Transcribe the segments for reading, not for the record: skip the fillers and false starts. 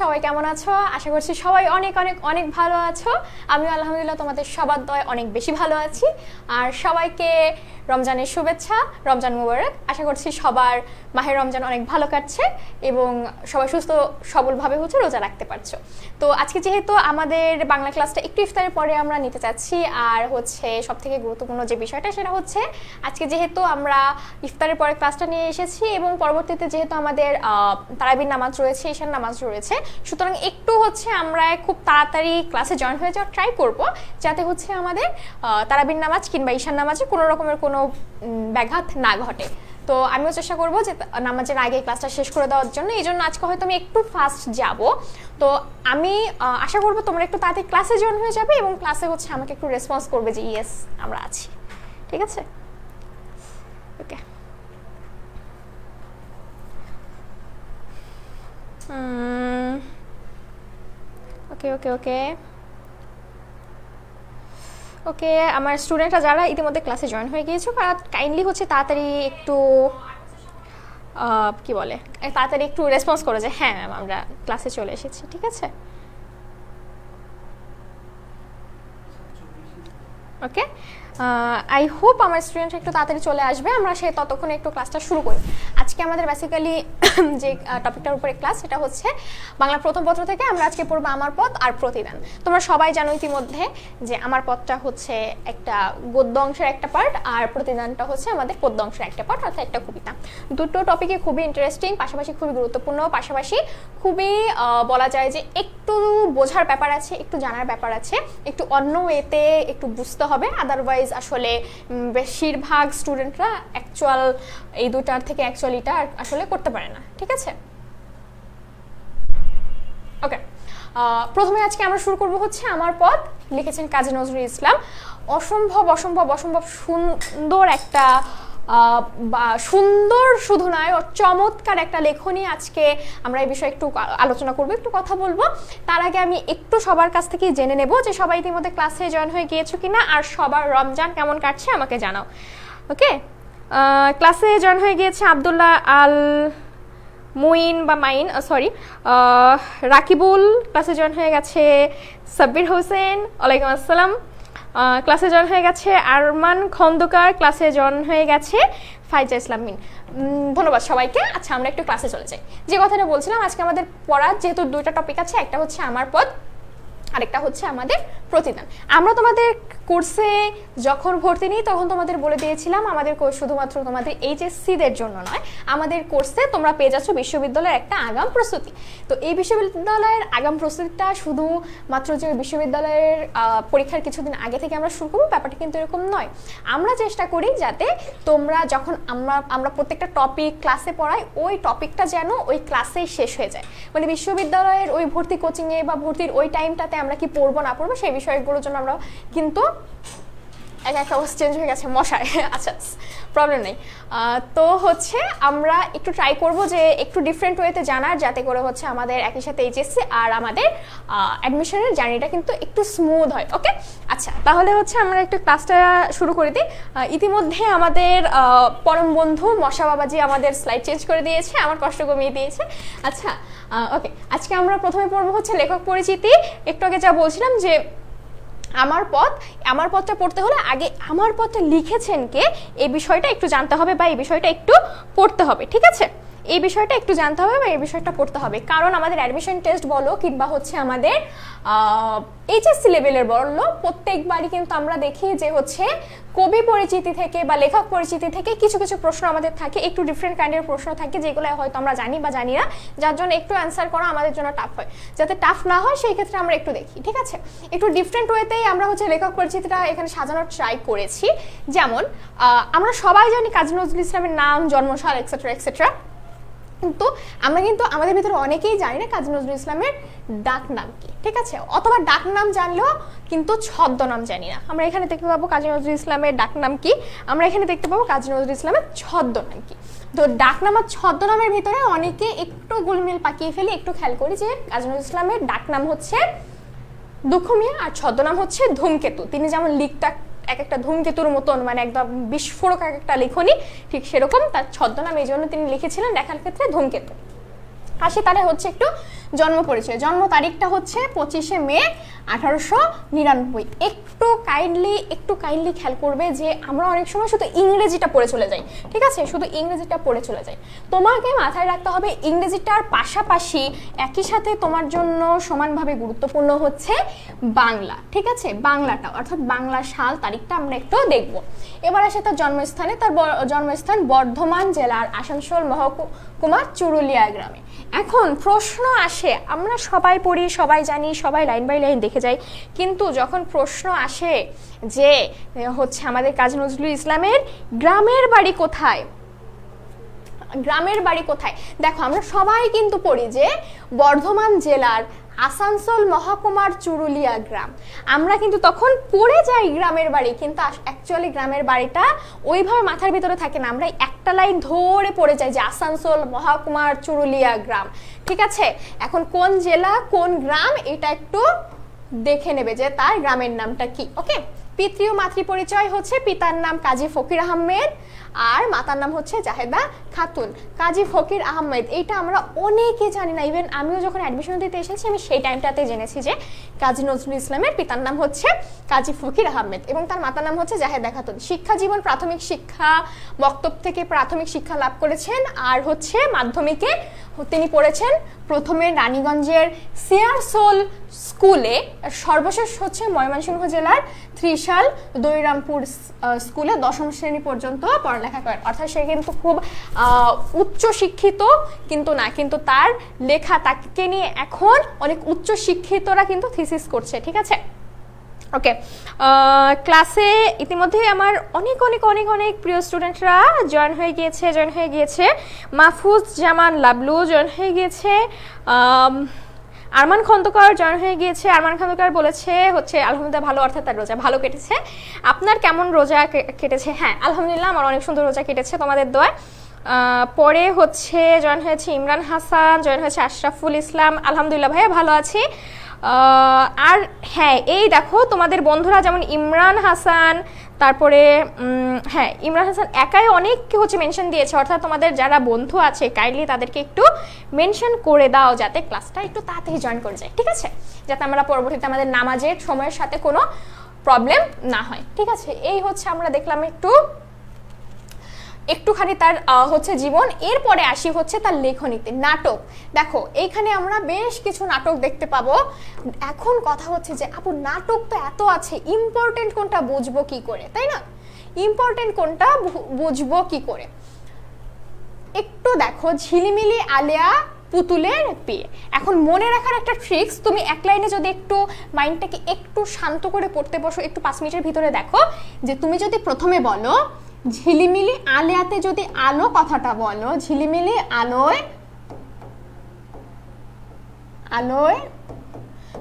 সবাই কেমন আছো? আশা করছি সবাই অনেক অনেক অনেক ভালো আছো। আমি আলহামদুলিল্লাহ তোমাদের সবার দয় অনেক বেশি ভালো আছি। আর সবাইকে রমজানের শুভেচ্ছা, রমজান মুবারক। আশা করছি সবার মাহে রমজান অনেক ভালো কাটছে এবং সবাই সুস্থ সবলভাবে রোজা রাখতে পারছো। তো আজকে যেহেতু আমাদের বাংলা ক্লাসটা একটু ইফতারের পরে আমরা নিতে চাচ্ছি, আর সবথেকে গুরুত্বপূর্ণ যে বিষয়টা সেটা হচ্ছে আজকে যেহেতু আমরা ইফতারের পরে ক্লাসটা নিয়ে এসেছি এবং পরবর্তীতে যেহেতু আমাদের তারাবির নামাজ রয়েছে, ঈশার নামাজ রয়েছে, সুতরাং একটু আমরা খুব তাড়াতাড়ি ক্লাসে জয়েন হয়ে যাওয়ার ট্রাই করব, যাতে আমাদের তারাবির নামাজ কিংবা ঈশার নামাজে কোনো রকমের কোনো ব্যাঘাত না ঘটে। তো আমিও চেষ্টা করবো যে নামাজের আগে ক্লাসটা শেষ করে দেওয়ার জন্য। এই জন্য আজকে হয়তো আমি একটু ফাস্ট যাব। তো আমি আশা করবো তোমরা একটু তাড়াতাড়ি ক্লাসে জয়েন হয়ে যাবে এবং ক্লাসে আমাকে একটু রেসপন্স করবে যে ইয়েস আমরা আছি। ঠিক আছে, ওকে। ওকে ওকে ওকে ওকে আমার স্টুডেন্টরা যারা ইতিমধ্যে ক্লাসে জয়েন হয়ে গিয়েছো, কাইন্ডলি তাড়াতাড়ি একটু কি বলে তাড়াতাড়ি একটু রেসপন্স করো যে হ্যাঁ ম্যাম আমরা ক্লাসে চলে এসেছি। ঠিক আছে, ওকে। আই হোপ আমার স্টুডেন্টরা একটু তাড়াতাড়ি চলে আসবে, আমরা ততক্ষণে একটু ক্লাসটা শুরু করি। আজকে আমাদের বেসিক্যালি যে টপিকটার উপরে ক্লাস সেটা হচ্ছে বাংলা প্রথম পত্র থেকে আমরা আজকে পড়বো আমার পদ আর প্রতিদান। তোমরা সবাই জানো ইতিমধ্যে যে আমার পদটা একটা গদ্য অংশের একটা পার্ট, আর প্রতিদানটা আমাদের পদ্য অংশের একটা পার্ট, অর্থাৎ একটা কবিতা। দুটো টপিকে খুবই ইন্টারেস্টিং, পাশাপাশি খুবই গুরুত্বপূর্ণ, পাশাপাশি খুবই বলা যায় যে একটু বোঝার ব্যাপার আছে, একটু জানার ব্যাপার আছে, একটু অন্য ওয়েতে একটু বুঝতে হবে। আদারওয়াইজ আসলে বেশিরভাগ স্টুডেন্টরা অ্যাকচুয়াল এই দুটার থেকে অ্যাকচুয়ালিটা আসলে করতে পারে না। ঠিক আছে, ওকে। প্রথমে আজকে আমরা শুরু করব আমার পদ। লিখেছেন কাজী নজরুল ইসলাম। অসম্ভব অসম্ভব অসম্ভব সুন্দর একটা সুন্দর শুধু নয়, চমৎকার একটা লেখনী। আজকে আমরা এই বিষয়ে একটু আলোচনা করবো, একটু কথা বলবো। তার আগে আমি একটু সবার কাছ থেকে জেনে নেব যে সবাই ইতিমধ্যে ক্লাসে জয়েন হয়ে গিয়েছো কিনা, আর সবার রমজান কেমন কাটছে আমাকে জানাও। ওকে, ক্লাসে জয়েন হয়ে গিয়েছে আব্দুল্লাহ আল মুইন বা মাইন, সরি, রাকিবুল ক্লাসে জয়েন হয়ে গেছে, সাব্বির হোসেন ওয়ালাইকুম আসসালাম ক্লাসে জয়েন হয়ে গেছে, আরমান খন্দকার ক্লাসে জয়েন হয়ে গেছে, ফাইজা ইসলাম মিন। ধন্যবাদ সবাইকে। আচ্ছা, আমরা একটু ক্লাসে চলে যাই। যে কথাটা বলছিলাম, আজকে আমাদের পড়ার যেহেতু দুইটা টপিক আছে, একটা আমার পদ, আরেকটা আমাদের প্রতিদান। আমরা তোমাদের কোর্সে যখন ভর্তি নিই তখন তোমাদের বলে দিয়েছিলাম আমাদের কোর্স শুধুমাত্র তোমাদের এইচএসসিদের জন্য নয়, আমাদের কোর্সে তোমরা পেয়ে যাচ্ছ বিশ্ববিদ্যালয়ের একটা আগাম প্রস্তুতি। তো এই বিশ্ববিদ্যালয়ের আগাম প্রস্তুতিটা শুধুমাত্র যে বিশ্ববিদ্যালয়ের পরীক্ষার কিছুদিন আগে থেকে আমরা শুরু করবো, ব্যাপারটা কিন্তু এরকম নয়। আমরা চেষ্টা করি যাতে তোমরা যখন আমরা প্রত্যেকটা টপিক ক্লাসে পড়াই, ওই টপিকটা যেন ওই ক্লাসেই শেষ হয়ে যায়। মানে বিশ্ববিদ্যালয়ের ওই ভর্তি কোচিংয়ে বা ভর্তির ওই টাইমটাতে আমরা কি পড়বো না পড়বো সেই বিষয়গুলোর জন্য আমরা কিন্তু একটা অবস্থা চেঞ্জ হয়ে গেছে মশায়। আচ্ছা, প্রবলেম নেই। তো আমরা একটু ট্রাই করব যে একটু ডিফারেন্ট ওয়েতে জানার, যাতে করে আমাদের একই সাথে এইচএসসি আর আমাদের অ্যাডমিশনের জার্নিটা কিন্তু একটু স্মুথ হয়। ওকে, আচ্ছা, তাহলে আমরা একটু ক্লাসটা শুরু করে দিই। ইতিমধ্যে আমাদের পরম বন্ধু মশা বাবাজি আমাদের স্লাইড চেঞ্জ করে দিয়েছে, আমার কষ্ট কমিয়ে দিয়েছে। আচ্ছা, ওকে, আজকে আমরা প্রথমে পড়বো লেখক পরিচিতি। একটু আগে যা বলছিলাম যে আমার পদটা পড়তে হলে আগে আমার পদটা লিখেছেন কে এই বিষয়টা একটু জানতে হবে, বা এই বিষয়টা একটু পড়তে হবে। ঠিক আছে, এই বিষয়টা একটু জানতে হবে বা এই বিষয়টা পড়তে হবে, কারণ আমাদের অ্যাডমিশন টেস্ট বলো কিংবা আমাদের এইচএসসি লেভেলের বলো, প্রত্যেকবারই কিন্তু আমরা দেখি যে কবি পরিচিতি থেকে বা লেখক পরিচিতি থেকে কিছু কিছু প্রশ্ন আমাদের থাকে, একটু ডিফারেন্ট কাইন্ডের প্রশ্ন থাকে, যেগুলো হয়তো আমরা জানি বা জানি না, যার জন্য একটু অ্যান্সার করা আমাদের জন্য টাফ হয়। যাতে টাফ না হয় সেই ক্ষেত্রে আমরা একটু দেখি। ঠিক আছে, একটু ডিফারেন্ট ওয়েতেই আমরা লেখক পরিচিতিটা এখানে সাজানোর ট্রাই করেছি। যেমন আমরা সবাই জানি কাজী নজরুল ইসলামের নাম, জন্মসাল, এক্সেট্রা এক্সেট্রা, কিন্তু আমরা কিন্তু আমাদের ভিতরে অনেকেই জানি না কাজী নজরুল ইসলামের ডাক নাম কি। ঠিক আছে, অথবা ডাক নাম জানলেও কিন্তু ছদ্মনাম জানি না। আমরা এখানে দেখতে পাবো কাজী নজরুল ইসলামের ডাক নাম কি, আমরা এখানে দেখতে পাবো কাজী নজরুল ইসলামের ছদ্মনাম কি। তো ডাক নাম আর ছদ্মনামের ভিতরে অনেকে একটু গোলমেল পাকিয়ে ফেলি। একটু খেয়াল করি যে কাজী নজরুল ইসলামের ডাক নাম দুঃখ মিয়া আর ছদ্মনাম ধূমকেতু। তিনি যেমন লিখটা এক একটা ধূমকেতুর মতন, মানে একদম বিস্ফোরক এক একটা লেখনী, ঠিক সেরকম তার ছদ্মনাম এই জন্য তিনি লিখেছিলেন লেখার ক্ষেত্রে ধূমকেতু। আসি তাহলে একটু জন্ম পরিচয়, জন্ম তারিখটা হচ্ছে 25শে মে 1899। একটু কাইন্ডলি খেয়াল করবে যে আমরা অনেক সময় শুধু ইংরেজিটা পড়ে চলে যাই, ঠিক আছে, শুধু ইংরেজিটা পড়ে চলে যাই। তোমাকে মাথায় রাখতে হবে ইংরেজিটার পাশাপাশি একই সাথে তোমার জন্য সমানভাবে গুরুত্বপূর্ণ হচ্ছে বাংলা, ঠিক আছে, বাংলাটা অর্থাৎ বাংলা সাল তারিখটা আমরা একটু দেখব। এবার আসে তার জন্মস্থানে, তার জন্মস্থান বর্ধমান জেলার আসানসোল মহকুমার চুরুলিয়া গ্রামে। এখন প্রশ্ন আসে, আমরা সবাই পড়ি, সবাই জানি, সবাই লাইন বাই লাইন দেখে যাই, কিন্তু যখন প্রশ্ন আসে যে হচ্ছে আমাদের কাজী নজরুল ইসলামের গ্রামের বাড়ি কোথায়, গ্রামের বাড়ি কোথায়, দেখো আমরা সবাই কিন্তু পড়ি যে বর্ধমান জেলার আসানসোল মহকুমার চুরুলিয়া গ্রাম। আমরা কিন্তু তখন পড়ে যাই গ্রামের বাড়ি, কিন্তু অ্যাকচুয়ালি গ্রামের বাড়িটা ওইভাবে মাথার ভিতরে থাকে না, আমরা একটা লাইন ধরে পড়ে যাই যে আসানসোল মহকুমার চুরুলিয়া গ্রাম, ঠিক আছে। এখন কোন জেলা কোন গ্রাম এটা একটু দেখে নেবে যে তার গ্রামের নামটা কি। ওকে, পিতৃ ও মাতৃ পরিচয় হচ্ছে পিতার নাম কাজী ফকির আহমেদ আর মাতার নাম হচ্ছে জাহেদা খাতুন। কাজী ফকির আহমেদ এইটা আমরা অনেকে জানি না, ইভেন আমিও যখন অ্যাডমিশন দিতে এসেছি আমি সেই টাইমটাতে জেনেছি যে কাজী নজরুল ইসলামের পিতার নাম হচ্ছে কাজী ফকির আহমেদ এবং তার মাতার নাম হচ্ছে জাহেদা খাতুন। শিক্ষা জীবন প্রাথমিক শিক্ষা বক্তব্য থেকে প্রাথমিক শিক্ষা লাভ করেছেন, আর হচ্ছে মাধ্যমিকে তিনি পড়েছেন প্রথমে রানীগঞ্জের সিয়ারসোল স্কুলে, সর্বশেষ হচ্ছে ময়মনসিংহ জেলার ত্রিশাল দৈরামপুর স্কুলে 10ম শ্রেণী পর্যন্ত পড়ালেখা করেন। অর্থাৎ সে কিন্তু খুব উচ্চ শিক্ষিত কিন্তু না, কিন্তু তার লেখা তাকে নিয়ে এখন অনেক উচ্চ শিক্ষিতরা কিন্তু থিসিস করছে, ঠিক আছে। ওকে, ক্লাসে ইতিমধ্যে আমার অনেক অনেক অনেক অনেক প্রিয় স্টুডেন্টরা জয়েন হয়ে গিয়েছে। মাহফুজ জামান লাবলু জয়েন হয়ে গিয়েছে, আরমান খন্দকার জয়েন হয়ে গিয়েছে। আরমান খন্দকার বলেছে হচ্ছে আলহামদুলিল্লাহ ভালো, অর্থাৎ তার রোজা ভালো কেটেছে। আপনার কেমন রোজা কেটেছে? হ্যাঁ আলহামদুলিল্লাহ আমার অনেক সুন্দর রোজা কেটেছে তোমাদের দোয়ায়। পরে হচ্ছে জয়েন হয়েছে ইমরান হাসান, জয়েন হয়েছে আশরাফুল ইসলাম। আলহামদুলিল্লাহ ভাইয়া ভালো আছি। আর হ্যাঁ এই দেখো তোমাদের বন্ধুরা যেমন ইমরান হাসান, তারপরে হ্যাঁ ইমরান হাসান একাই অনেক হচ্ছে মেনশন দিয়েছে, অর্থাৎ তোমাদের যারা বন্ধু আছে কাইন্ডলি তাদেরকে একটু মেনশন করে দাও যাতে ক্লাসটা একটু তাড়াতাড়ি জয়েন করে যায়, ঠিক আছে, যাতে আমরা পরবর্তীতে আমাদের নামাজের সময়ের সাথে কোনো প্রবলেম না হয়, ঠিক আছে। এই হচ্ছে আমরা দেখলাম একটুখানি তার হচ্ছে জীবন। এরপরে আসি হচ্ছে তার লেখনীতে। নাটক, দেখো এইখানে আমরা বেশ কিছু নাটক দেখতে পাবো। এখন কথা হচ্ছে যে আপু নাটক তো এত আছে, ইম্পর্টেন্ট কোনটা বুঝবো কি করে, তাই না, ইম্পর্টেন্ট কোনটা বুঝবো কি করে। একটু দেখো ঝিলিমিলি আলিয়া পুতুলের বিয়ে। এখন মনে রাখার একটা ট্রিক্স, তুমি এক লাইনে যদি একটু মাইন্ডটাকে একটু শান্ত করে পড়তে বসো, একটু 5 মিনিটের ভিতরে দেখো যে তুমি যদি প্রথমে বলো ঝিলিমিলি আলিয়াতে যদি আলো কথাটা বলো, ঝিলিমিলি আলোয় আলোয়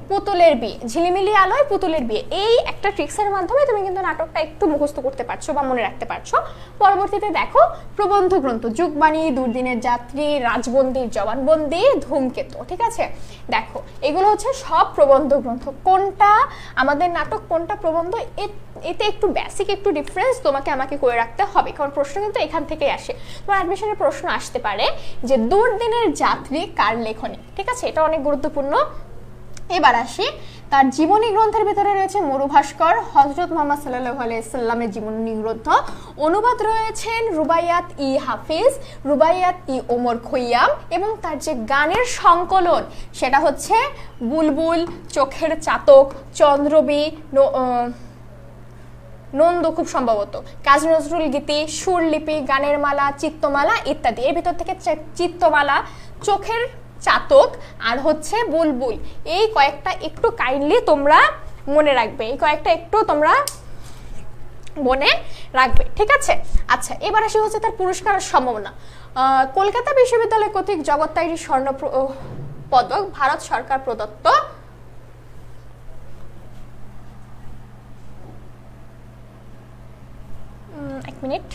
পুতুলের বিয়ে, ঝিলিমিলি আলোয় পুতুলের বিয়ে, এই একটা ট্রিক্সের মাধ্যমে তুমি কিন্তু নাটকটা একটু মুখস্থ করতে পারছো বা মনে রাখতে পারছো। পরবর্তীতে দেখো প্রবন্ধ গ্রন্থ, যুগবাণী, দুর্দিনের যাত্রী, রাজবন্দির জবানবন্দি, ধূমকেতু, ঠিক আছে। দেখো এগুলো হচ্ছে সব প্রবন্ধ গ্রন্থ। কোনটা আমাদের নাটক কোনটা প্রবন্ধ, এতে একটু বেসিক একটু ডিফারেন্স তোমাকে আমাকে করে রাখতে হবে, কারণ প্রশ্ন কিন্তু এখান থেকেই আসে। তোমার অ্যাডমিশনের প্রশ্ন আসতে পারে যে দুর্দিনের যাত্রী কার লেখনী, ঠিক আছে, এটা অনেক গুরুত্বপূর্ণ। এবার আসি তার জীবনী গ্রন্থের ভিতরে রয়েছে মরুভাস্কর, হযরত মুহাম্মদ সাল্লাল্লাহু আলাইহি সাল্লামের জীবনী গ্রন্থ, অনুবাদ রয়েছেন রুবাইয়াত ই হাফিজ, রুবাইয়াত ই ওমর খৈয়াম, এবং তার যে গানের সংকলন সেটা হচ্ছে বুলবুল, চোখের চাতক, চন্দ্রবী, নন্দ খুব সম্ভবত, কাজী নজরুল গীতি, সুরলিপি, গানের মালা, চিত্তমালা ইত্যাদি। এর ভিতর থেকে চিত্তমালা, চোখের চাতক আর হচ্ছে বুলবুল, এই কয়েকটা একটু কাইন্ডলি তোমরা মনে রাখবে, এই কয়েকটা একটু তোমরা মনে রাখবে, ঠিক আছে। আচ্ছা এবার আসি হচ্ছে তার পুরস্কারের সম্ভাবনা। কলকাতা বিশ্ববিদ্যালয় কর্তৃক জগত্তারিণী স্বর্ণ পদক ভারত সরকার প্রদত্ত, এক মিনিট,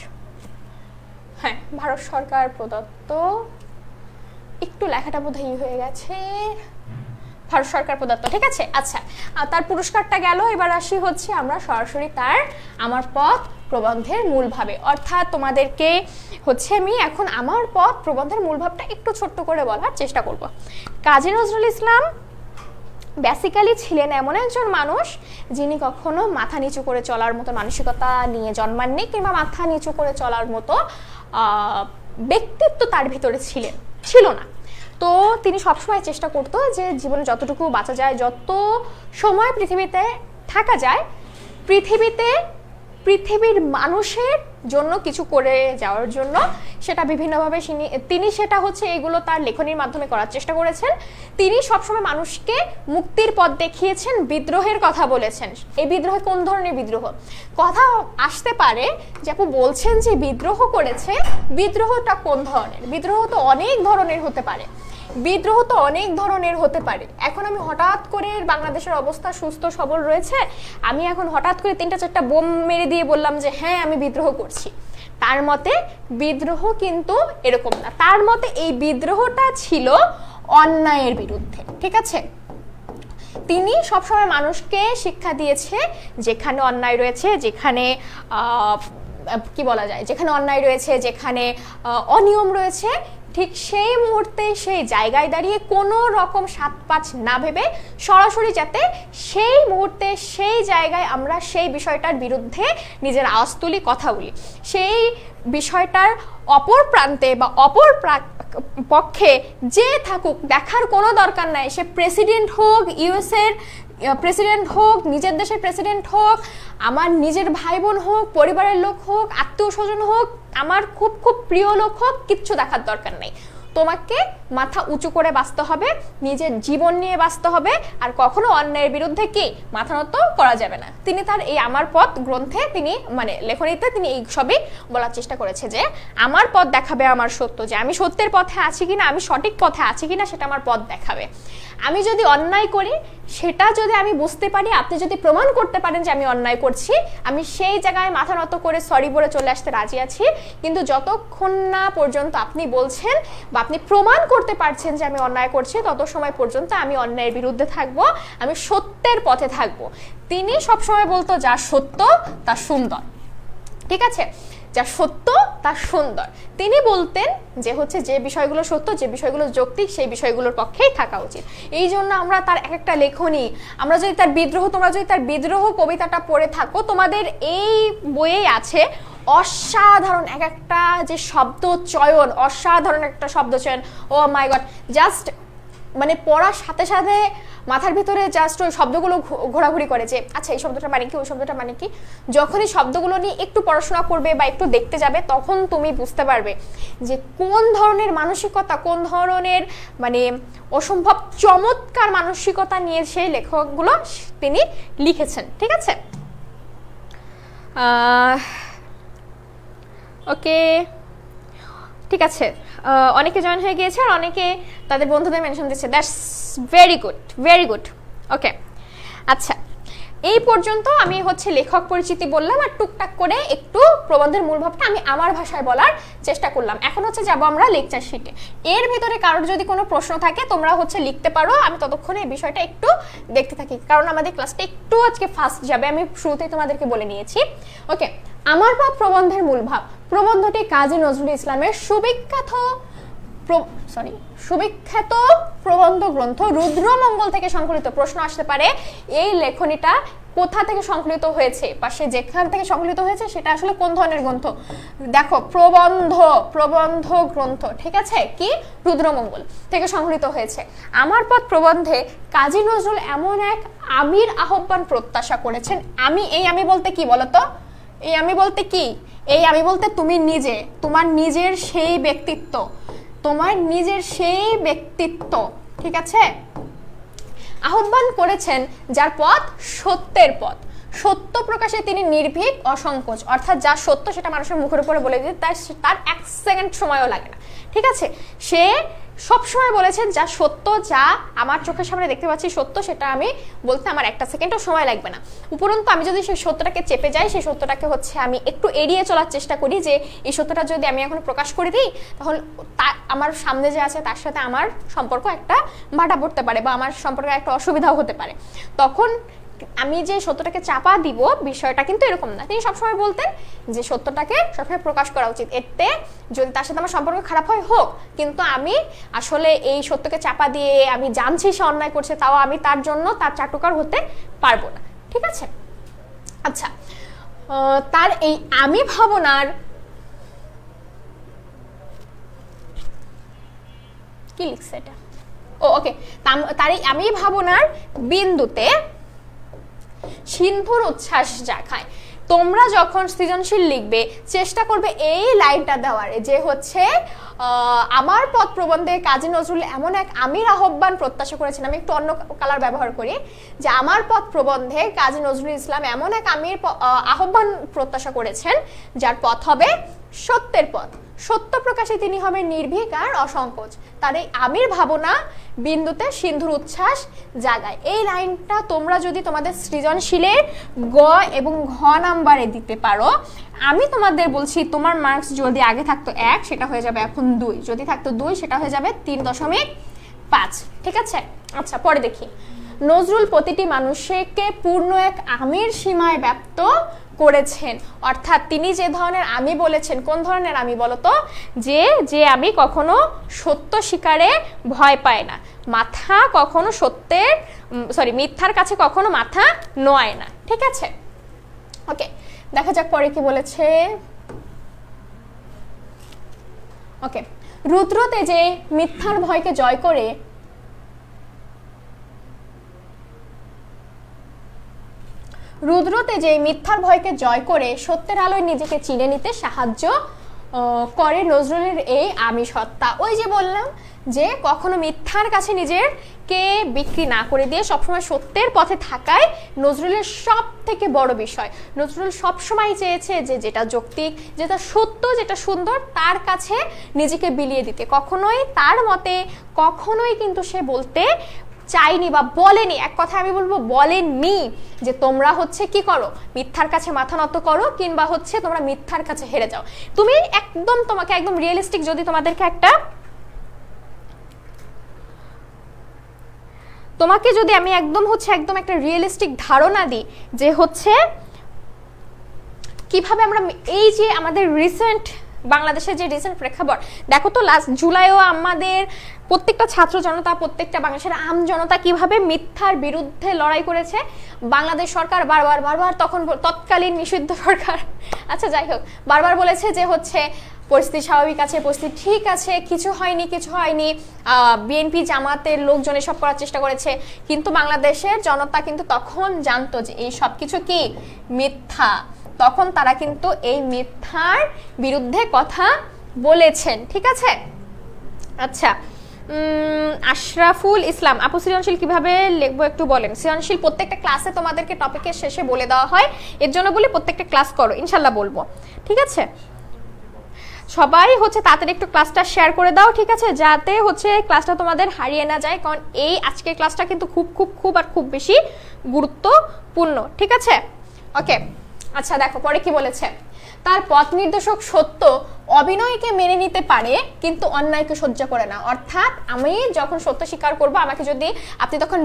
হ্যাঁ ভারত সরকার প্রদত্ত, একটু লেখাটা বোধহয় হয়ে গেছে, ভারত সরকার প্রদত্ত, ঠিক আছে। আচ্ছা, তার পুরস্কারটা গেল, এবার আসি হচ্ছে আমরা সরাসরি তার আমার পথ প্রবন্ধের মূল ভাবে, অর্থাৎ তোমাদেরকে হচ্ছে আমি এখন আমার পথ প্রবন্ধের মূল ভাবটা একটু ছোট্ট করে বলার চেষ্টা করব। কাজী নজরুল ইসলাম বেসিক্যালি ছিলেন এমন একজন মানুষ যিনি কখনো মাথা নিচু করে চলার মতো মানসিকতা নিয়ে জন্মাননি, কিংবা মাথা নিচু করে চলার মতো ব্যক্তিত্ব তার ভিতরে ছিল না। তো তিনি সবসময় চেষ্টা করতো যে জীবনে যতটুকু বাঁচা যায়, যত সময় পৃথিবীতে থাকা যায়, পৃথিবীর মানুষের জন্য কিছু করে যাওয়ার জন্য, সেটা বিভিন্নভাবে তিনি সেটা হচ্ছে এগুলো তার লেখনীর মাধ্যমে করার চেষ্টা করেছেন। তিনি সবসময় মানুষকে মুক্তির পথ দেখিয়েছেন, বিদ্রোহের কথা বলেছেন। এই বিদ্রোহ কোন ধরনের বিদ্রোহ কথা আসতে পারে, যে আপু বলছেন যে বিদ্রোহ করেছে, বিদ্রোহটা কোন ধরনের? বিদ্রোহ তো অনেক ধরনের হতে পারে, এখন আমি হঠাৎ করে বাংলাদেশের অবস্থা সুস্থ সবল রয়েছে, আমি এখন হঠাৎ করে 3-4টা বোম মেরে দিয়ে বললাম যে হ্যাঁ আমি বিদ্রোহ করছি। তার মতে বিদ্রোহ কিন্তু এরকম না, তার মতে এই বিদ্রোহটা ছিল অন্যায়ের বিরুদ্ধে, ঠিক আছে। তিনি সবসময় মানুষকে শিক্ষা দিয়েছে যেখানে অন্যায় রয়েছে, যেখানে কি বলা যায়, যেখানে অন্যায় রয়েছে, যেখানে অনিয়ম রয়েছে, ঠিক সেই মুহূর্তে সেই জায়গায় দাঁড়িয়ে কোনো রকম 7-5 না ভেবে সরাসরি যাতে সেই মুহূর্তে সেই জায়গায় আমরা সেই বিষয়টার বিরুদ্ধে নিজের আওয়াজ তুলি, কথা বলি, সেই বিষয়টার অপর প্রান্তে বা অপর পক্ষে যে থাকুক দেখার কোনো দরকার নাই, সে প্রেসিডেন্ট হোক, ইউএসএর প্রেসিডেন্ট হোক, নিজের দেশের প্রেসিডেন্ট হোক, আমার নিজের ভাই বোন হোক, পরিবারের লোক হোক, আত্মীয় স্বজন হোক, আমার খুব খুব প্রিয় লোক হোক, কিচ্ছু দেখার দরকার নেই। তোমাকে মাথা উঁচু করে বাঁচতে হবে, নিজের জীবন নিয়ে বাঁচতে হবে, আর কখনো অন্যায়ের বিরুদ্ধে কি মাথা নত করা যাবে না। তিনি তার এই আমার পথ গ্রন্থে তিনি লেখনীতে তিনি এই সবই বলার চেষ্টা করেছে যে আমার পথ দেখাবে আমার সত্য, যে আমি সত্যের পথে আছি কিনা, আমি সঠিক পথে আছি কিনা, সেটা আমার পথ দেখাবে। আমি যদি অন্যায় করি, সেটা যদি আমি বুঝতে পারি, আপনি যদি প্রমাণ করতে পারেন যে আমি অন্যায় করছি, আমি সেই জায়গায় মাথা নত করে সরি বলে চলে আসতে রাজি আছি। কিন্তু যতক্ষণ না পর্যন্ত আপনি বলছেন বা আপনি প্রমাণ করতে পারছেন যে আমি অন্যায় করছি, তত সময় পর্যন্ত আমি অন্যায়ের বিরুদ্ধে থাকবো, আমি সত্যের পথে থাকবো। তিনি সবসময় বলতো যা সত্য তা সুন্দর, ঠিক আছে, যা সত্য তা সুন্দর। তিনি বলতেন যে হচ্ছে যে বিষয়গুলো সত্য, যে বিষয়গুলো যৌক্তিক, সেই বিষয়গুলোর পক্ষেই থাকা উচিত। এই জন্য আমরা তার এক একটা লেখনী, আমরা যদি তার বিদ্রোহ, তোমরা যদি তার বিদ্রোহ কবিতাটা পড়ে থাকো, তোমাদের এই বইয়ে আছে অসাধারণ এক একটা যে শব্দ চয়ন, অসাধারণ একটা শব্দ চয়ন। ও মাই গড, জাস্ট পড়ার সাথে সাথে মাথার ভিতরে জাস্ট ওই শব্দগুলো ঘোরাঘুরি করে যে আচ্ছা এই শব্দটা মানে কি, ওই শব্দটা মানে কি। যখনই শব্দগুলো নিয়ে একটু পড়াশোনা করবে বা একটু দেখতে যাবে, তখন তুমি বুঝতে পারবে যে কোন ধরনের মানসিকতা, কোন ধরনের অসম্ভব চমৎকার মানসিকতা নিয়ে সেই লেখকগুলো তিনি লিখেছেন, ঠিক আছে। ওকে, ঠিক আছে, অনেকে জয়েন হয়ে গিয়েছে আর অনেকে তাদের বন্ধুদের মেনশন দিচ্ছে, that's very good, very good. Okay, আচ্ছা, এই পর্যন্ত আমি হচ্ছে লেখক পরিচিতি বললাম, আর টুকটাক করে একটু প্রবন্ধের মূল ভাবটা আমি আমার ভাষায় বলার চেষ্টা করলাম। এখন হচ্ছে যাব আমরা লেকচার শিটে। এর ভিতরে কারোর যদি কোনো প্রশ্ন থাকে তোমরা হচ্ছে লিখতে পারো, আমি ততক্ষণে এই বিষয়টা একটু দেখতে থাকি, কারণ আমাদের ক্লাসটা একটু আজকে ফাস্ট যাবে, আমি শুরুতেই তোমাদেরকে বলে নিয়েছি। ওকে, আমার পথ প্রবন্ধের মূল ভাব। প্রবন্ধটি কাজী নজরুল ইসলামের সুবিখ্যাত প্রবন্ধ গ্রন্থ রুদ্রমঙ্গল থেকে সংকলিত। প্রশ্ন আসতে পারে এই লেখনীটা কোথা থেকে সংকলিত হয়েছে, বা সে যেখান থেকে সংকলিত হয়েছে সেটা আসলে কোন ধরনের গ্রন্থ। দেখো, প্রবন্ধ গ্রন্থ, ঠিক আছে, কি রুদ্রমঙ্গল থেকে সংকলিত হয়েছে। আমার পথ প্রবন্ধে কাজী নজরুল এমন এক আমির আহ্বান প্রত্যাশা করেছেন। আমি বলতে কি বলতো, এই আমি বলতে কি, এই আমি বলতে তুমি নিজে, তোমার নিজের সেই ব্যক্তিত্ব, ঠিক আছে, আহ্বান করেছেন যার পথ সত্যের পথ। সত্য প্রকাশে তিনি নির্ভীক, অসংকোচ, অর্থাৎ যা সত্য সেটা মানুষের মুখের উপরে বলে দিতে তার 1 সেকেন্ড সময়ও লাগে না, ঠিক আছে। সে সবসময় বলেছেন যা সত্য, যা আমার চোখের সামনে দেখতে পাচ্ছি সত্য, সেটা আমি বলতে আমার একটা সেকেন্ডও সময় লাগবে না। উপরন্তু আমি যদি সেই সত্যটাকে চেপে যাই, সেই সত্যটাকে হচ্ছে আমি একটু এড়িয়ে চলার চেষ্টা করি, যে এই সত্যটা যদি আমি এখন প্রকাশ করে দিই তাহলে আমার সামনে যে আছে তার সাথে আমার সম্পর্ক একটা বাধা পড়তে পারে বা আমার সম্পর্কে একটা অসুবিধাও হতে পারে। তখন আমি যে সত্যটাকে চাপা দিব, বিষয়টা কিন্তু এরকম না। তিনি সবসময় বলতেন যে সত্যটাকে সবসময় প্রকাশ করা উচিত, এতে যদি তার সাথে আমার সম্পর্ক খারাপ হয় হোক, কিন্তু আমি আসলে এই সত্যকে চাপা দিয়ে আমি জানছি সে অন্যায় করছে, তাও আমি তার জন্য তার চাটুকার হতে পারবো না। ঠিক আছে? আচ্ছা, তার এই আমি ভাবনার কি লিখছে এটা, ওকে, তার এই আমি ভাবনার বিন্দুতে সিন্ধুর উচ্ছ্বাস জাগায়। তোমরা যখন সৃজনশীল লিখবে চেষ্টা করবে এই লাইনটা দেওয়ার, যে হচ্ছে আমার পথ প্রবন্ধে কাজী নজরুল এমন এক আমির আহ্বান প্রত্যাশা করেছেন। আমি একটু অন্য কালার ব্যবহার করি, যে আমার পথ প্রবন্ধে কাজী নজরুল ইসলাম এমন এক আমির আহ্বান প্রত্যাশা করেছেন যার পথ হবে সত্যের পথ, সত্য প্রকাশে তিনি হবেন নির্ভীক আর অসংকোচ। তার এই আমির ভাবনা বিন্দুতে সিন্ধুর উচ্ছ্বাস জাগায়। এই লাইনটা তোমরা যদি তোমাদের সৃজনশীলের গ এবং ঘ নাম্বারে দিতে পারো, আমি তোমাদের বলছি তোমার মার্কস যদি আগে থাকতো 1 সেটা হয়ে যাবে এখন 2, যদি থাকতো 2 সেটা হয়ে যাবে 3.5। ঠিক আছে? আচ্ছা, পরে দেখি। নজরুল প্রতিটি মানুষকে পূর্ণ এক আমির সীমায় ব্যপ্ত করেছেন। অর্থাৎ তিনি যে ধরনের আমি বলেছেন, কোন ধরনের আমি বলতো, যে আমি কখনো সত্য স্বীকারে ভয় পায় না, মাথা কখনো মিথ্যার কাছে কখনো মাথা নোয়ায় না। ঠিক আছে? ওকে, দেখা যাক পরে কি বলেছে। ওকে, রুদ্র তেজে মিথ্যার ভয়কে জয় করে মিথ্যার ভয়কে জয় করে সত্যের আলোয় নিজেকে চিনে নিতে সাহায্য করে নজরুলের এই আমি সত্তা। ওই যে বললাম যে কখনো মিথ্যার কাছে নিজেকে বিক্রি না করে দিয়ে সবসময় সত্যের পথে থাকাই নজরুলের সব থেকে বড় বিষয়। নজরুল সবসময় চেয়েছে যে যেটা যৌক্তিক, যেটা সত্য, যেটা সুন্দর তার কাছে নিজেকে বিলিয়ে দিতে। কখনোই তার মতে কখনোই কিন্তু সে বলতে চাইনি বা বলেনি, এক কথা আমি বলবো বলেননি যে তোমরা হচ্ছে কি করো, মিথ্যার কাছে মাথা নত করো, কিংবা হচ্ছে তোমরা মিথ্যার কাছে হেরে যাও। তুমি তোমাকে একদম রিয়েলিস্টিক, যদি তোমাদেরকে তোমাকে যদি আমি একদম একটা রিয়েলিস্টিক ধারণা দিই যে হচ্ছে কিভাবে আমরা এই যে আমাদের রিসেন্ট বাংলাদেশের যে রিসেন্ট প্রেক্ষাপট দেখো তো, লাস্ট জুলাইও আমাদের প্রত্যেকটা ছাত্র জনতা, প্রত্যেকটা বাংলাদেশের আম জনতা কিভাবে মিথ্যার বিরুদ্ধে লড়াই করেছে। বাংলাদেশ সরকার বারবার তৎকালীন নিষিদ্ধ সরকার, আচ্ছা যাই হোক, বারবার বলেছে যে হচ্ছে পরিস্থিতি স্বাভাবিক আছে, পরিস্থিতি ঠিক আছে, কিছু হয়নি। বিএনপি জামাতের লোকজন এসব করার চেষ্টা করেছে, কিন্তু বাংলাদেশের জনতা কিন্তু তখন জানতো যে এই সব কিছু কি মিথ্যা। তখন তারা কিন্তু এই মিথ্যার বিরুদ্ধে কথা বলেছেন। ঠিক আছে? আচ্ছা, আশরাফুল ইসলাম আপু, সৃজনশীল কিভাবে লিখবো একটু বলেন। সৃজনশীল প্রত্যেকটা ক্লাসে তোমাদেরকে টপিকের শেষে বলে দেওয়া হয়, এর জন্য বলি প্রত্যেকটা ক্লাস করো, ইনশাল্লাহ বলবো। ঠিক আছে? সবাই হচ্ছে তাড়াতাড়ি একটু ক্লাসটা শেয়ার করে দাও। ঠিক আছে? যাতে হচ্ছে ক্লাসটা তোমাদের হারিয়ে না যায়, কারণ এই আজকের ক্লাসটা কিন্তু খুব বেশি গুরুত্বপূর্ণ। ঠিক আছে? ওকে, আচ্ছা দেখো পরে কি বলেছে। তার পথ নির্দেশক সত্য অভিনয়কে মেনে নিতে পারে কিন্তু অন্যায়কে সহ্য করে না। অর্থাৎ আমি যখন সত্য স্বীকার করব, আমাকে যদি আপনি তখন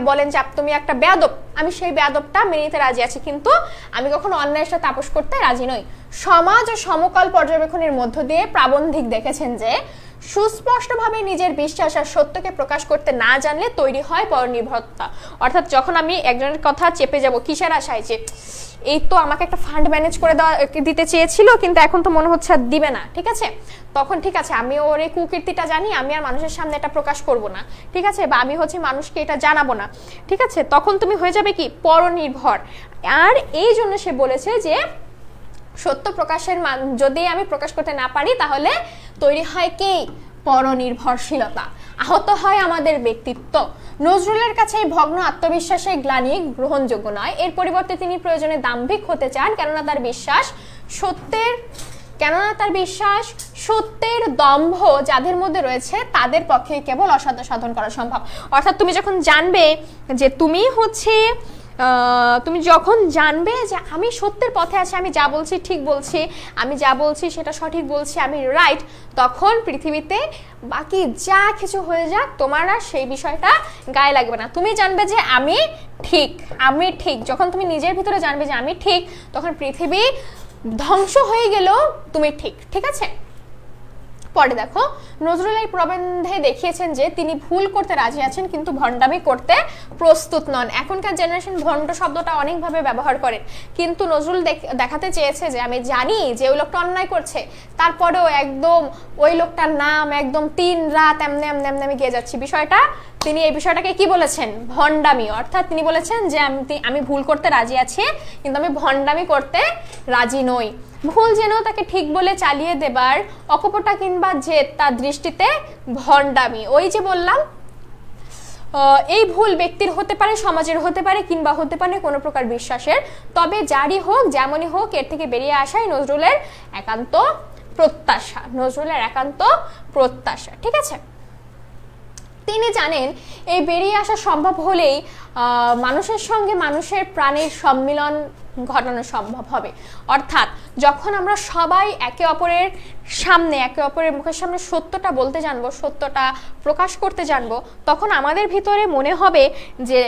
বলেন যে তুমি একটা বেয়াদব, আমি সেই বেয়াদবটা মেনে নিতে রাজি আছি, কিন্তু আমি কখনো অন্যায়ের সাথে আপোষ করতে রাজি নই। সমাজ ও সমকাল পর্যবেক্ষণের মধ্য দিয়ে প্রাবন্ধিক দেখেছেন যে সুস্পষ্টভাবে নিজের বিশ্বাস আর সত্যকে প্রকাশ করতে না জানলে তৈরি হয় পরনির্ভরতা। অর্থাৎ যখন আমি একজনের কথা চেপে যাব কিসের আশায়, যে এই তো আমাকে একটা ফান্ড ম্যানেজ করে দিতে চেয়েছিল কিন্তু এখন তো মনে হচ্ছে দিবে না, ঠিক আছে, তখন ঠিক আছে আমি ওর এই কুকীর্তিটা জানি, আমি আর মানুষের সামনে এটা প্রকাশ করব না, ঠিক আছে, বা আমি হচ্ছে মানুষকে এটা জানাবো না, ঠিক আছে, তখন তুমি হয়ে যাবে কি পরনির্ভর। আর এই জন্য সে বলেছে যে সত্য প্রকাশের যদি আমি প্রকাশ করতে না পারি তাহলে তৈরি হয় কি পরনির্ভরশীলতা, আহত হয় আমাদের ব্যক্তিত্ব। নজরুলের কাছে এই ভগ্ন আত্মবিশ্বাসের গ্লানি গ্রহণযোগ্য নয়, এর পরিবর্তে তিনি প্রয়োজনে দাম্ভিক হতে চান, কেননা তার বিশ্বাস সত্যের কেননা তার বিশ্বাস সত্যের দম্ভ যাদের মধ্যে রয়েছে তাদের পক্ষে কেবল অসাধ্য সাধন করা সম্ভব। অর্থাৎ তুমি যখন জানবে যে তুমি যখন জানবে যে আমি সত্যের পথে আছি, আমি যা বলছি ঠিক বলছি, আমি যা বলছি সেটা সঠিক বলছি, আমি রাইট, তখন পৃথিবীতে বাকি যা কিছু হয়ে যাক তোমার আর সেই বিষয়টা গায়ে লাগবে না। তুমি জানবে যে আমি ঠিক। যখন তুমি নিজের ভিতরে জানবে যে আমি ঠিক, তখন পৃথিবী ধ্বংস হয়ে গেলেও তুমি ঠিক আছে। পরে দেখো, নজরুল এই প্রবন্ধে দেখিয়েছেন যে তিনি ভুল করতে রাজি আছেন কিন্তু ভণ্ডামি করতে প্রস্তুত নন। এখনকার জেনারেশন ভণ্ড শব্দটা অনেকভাবে ব্যবহার করেন, কিন্তু নজরুল দেখাতে চেয়েছে যে আমি জানি যে ওই লোকটা অন্যায় করছে, তারপরেও একদম ওই লোকটার নাম একদম 3 রাত এমনি আমি গিয়ে যাচ্ছি। তিনি এই বিষয়টাকে কি বলেছেন? ভণ্ডামি। অর্থাৎ তিনি বলেছেন যে আমি ভুল করতে রাজি আছি কিন্তু আমি ভণ্ডামি করতে রাজি নই। ভুল যেন তাকে ঠিক বলে চালিয়ে দেবার অকপটা কিংবা জেদ তার দৃষ্টিতে ভণ্ডামি। ওই যে বললাম, এই ভুল ব্যক্তির হতে পারে, সমাজের হতে পারে, কিংবা হতে পারে কোনো প্রকার বিশ্বাসের। তবে যারই হোক, যেমনই হোক, এর থেকে বেরিয়ে আসাই নজরুলের একান্ত প্রত্যাশা। ঠিক আছে, তিনি জানেন এই বেরিয়ে আসা সম্ভব হলেই মানুষের সঙ্গে মানুষের প্রাণের সম্মিলন ঘটানো সম্ভব হবে। অর্থাৎ যখন আমরা সবাই একে অপরের মুখের সামনে সত্যটা বলতে জানবো, সত্যটা প্রকাশ করতে জানবো, তখন আমাদের ভিতরে মনে হবে যে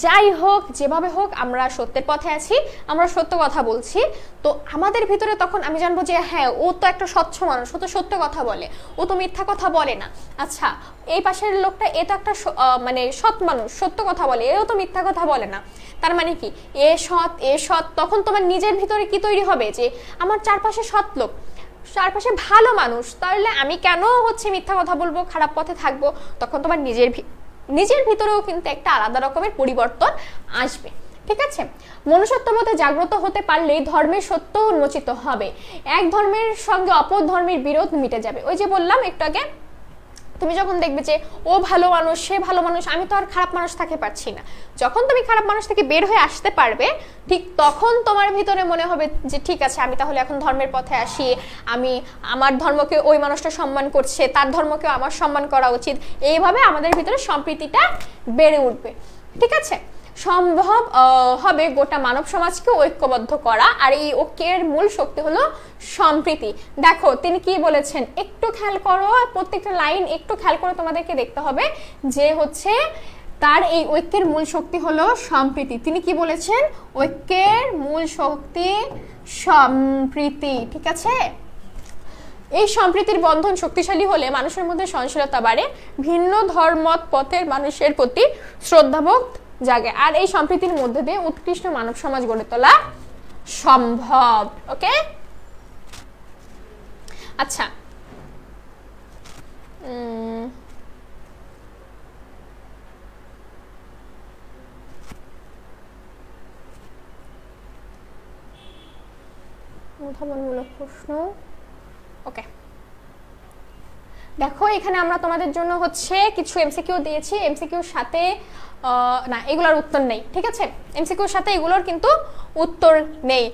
যাই হোক, যেভাবে হোক, আমরা সত্যের পথে আছি, আমরা সত্য কথা বলছি। তো আমাদের ভিতরে তখন আমি জানবো যে হ্যাঁ, ও তো একটা স্বচ্ছ মানুষ, ও তো সত্য কথা বলে, ও তো মিথ্যা কথা বলে না। আচ্ছা, এই পাশের লোকটা এ তো একটা সৎ মানুষ, সত্য কথা বলে, এও তো মিথ্যা কথা বলে না। তার মানে কি, এ সৎ। তখন তোমার নিজের ভিতরে কি তৈরি হবে যে আমার চারপাশে সৎ লোক, চারপাশে ভালো মানুষ, তাহলে আমি কেন মিথ্যা কথা বলবো, খারাপ পথে থাকবো? তখন তোমার নিজের ভিতরেও কিন্তু একটা আলাদা রকমের পরিবর্তন আসবে। ঠিক আছে, মনুষ্যত্ববোধে জাগ্রত হতে পারলেই ধর্মের সত্য উন্মোচিত হবে, এক ধর্মের সঙ্গে অপর ধর্মের বিরোধ মিটে যাবে। ওই যে বললাম একটু আগে, তুমি যখন দেখবে যে ও ভালো মানুষ, সে ভালো মানুষ, আমি তো আর খারাপ মানুষ থাকতে পারছি না, যখন তুমি খারাপ মানুষ থেকে বের হয়ে আসতে পারবে, ঠিক তখন তোমার ভিতরে মনে হবে যে ঠিক আছে, আমি তাহলে এখন ধর্মের পথে আসি, আমি আমার ধর্মকে ওই মানুষটা সম্মান করছে, তার ধর্মকেও আমার সম্মান করা উচিত। এইভাবে আমাদের ভিতরে সম্প্রীতিটা বেড়ে উঠবে। ঠিক আছে, সম্ভব হবে গোটা মানব সমাজকে ঐক্যবদ্ধ করা, আর এই ঐক্যের মূল শক্তি হলো সম্প্রীতি। দেখো তিনি কি বলেছেন, একটু খেয়াল করো, প্রত্যেকটা লাইন একটু খেয়াল করে তোমাদেরকে দেখতে হবে যে তার এই ঐক্যের মূল শক্তি হলো সম্প্রীতি। তিনি কি বলেছেন? ঐক্যের মূল শক্তি সম্প্রীতি। ঠিক আছে, এই সম্প্রীতির বন্ধন শক্তিশালী হলে মানুষের মধ্যে সহনশীলতা বাড়ে, ভিন্ন ধর্মত পথের মানুষের প্রতি শ্রদ্ধাবোধ জাগে, আর এই সম্প্রীতির মধ্যে দিয়ে উৎকৃষ্ট মানব সমাজ গড়ে তোলা সম্ভব। ওকে, আচ্ছা, উদ্ভাবনমূলক প্রশ্ন। ওকে, দেখো এখানে আমরা তোমাদের জন্য কিছু এমসিকিউ দিয়েছি, এমসিকিউর সাথে না, এগুলোর উত্তর নেই। ঠিক আছে, এমসিকিউর সাথে এগুলোর কিন্তু উত্তর নেই।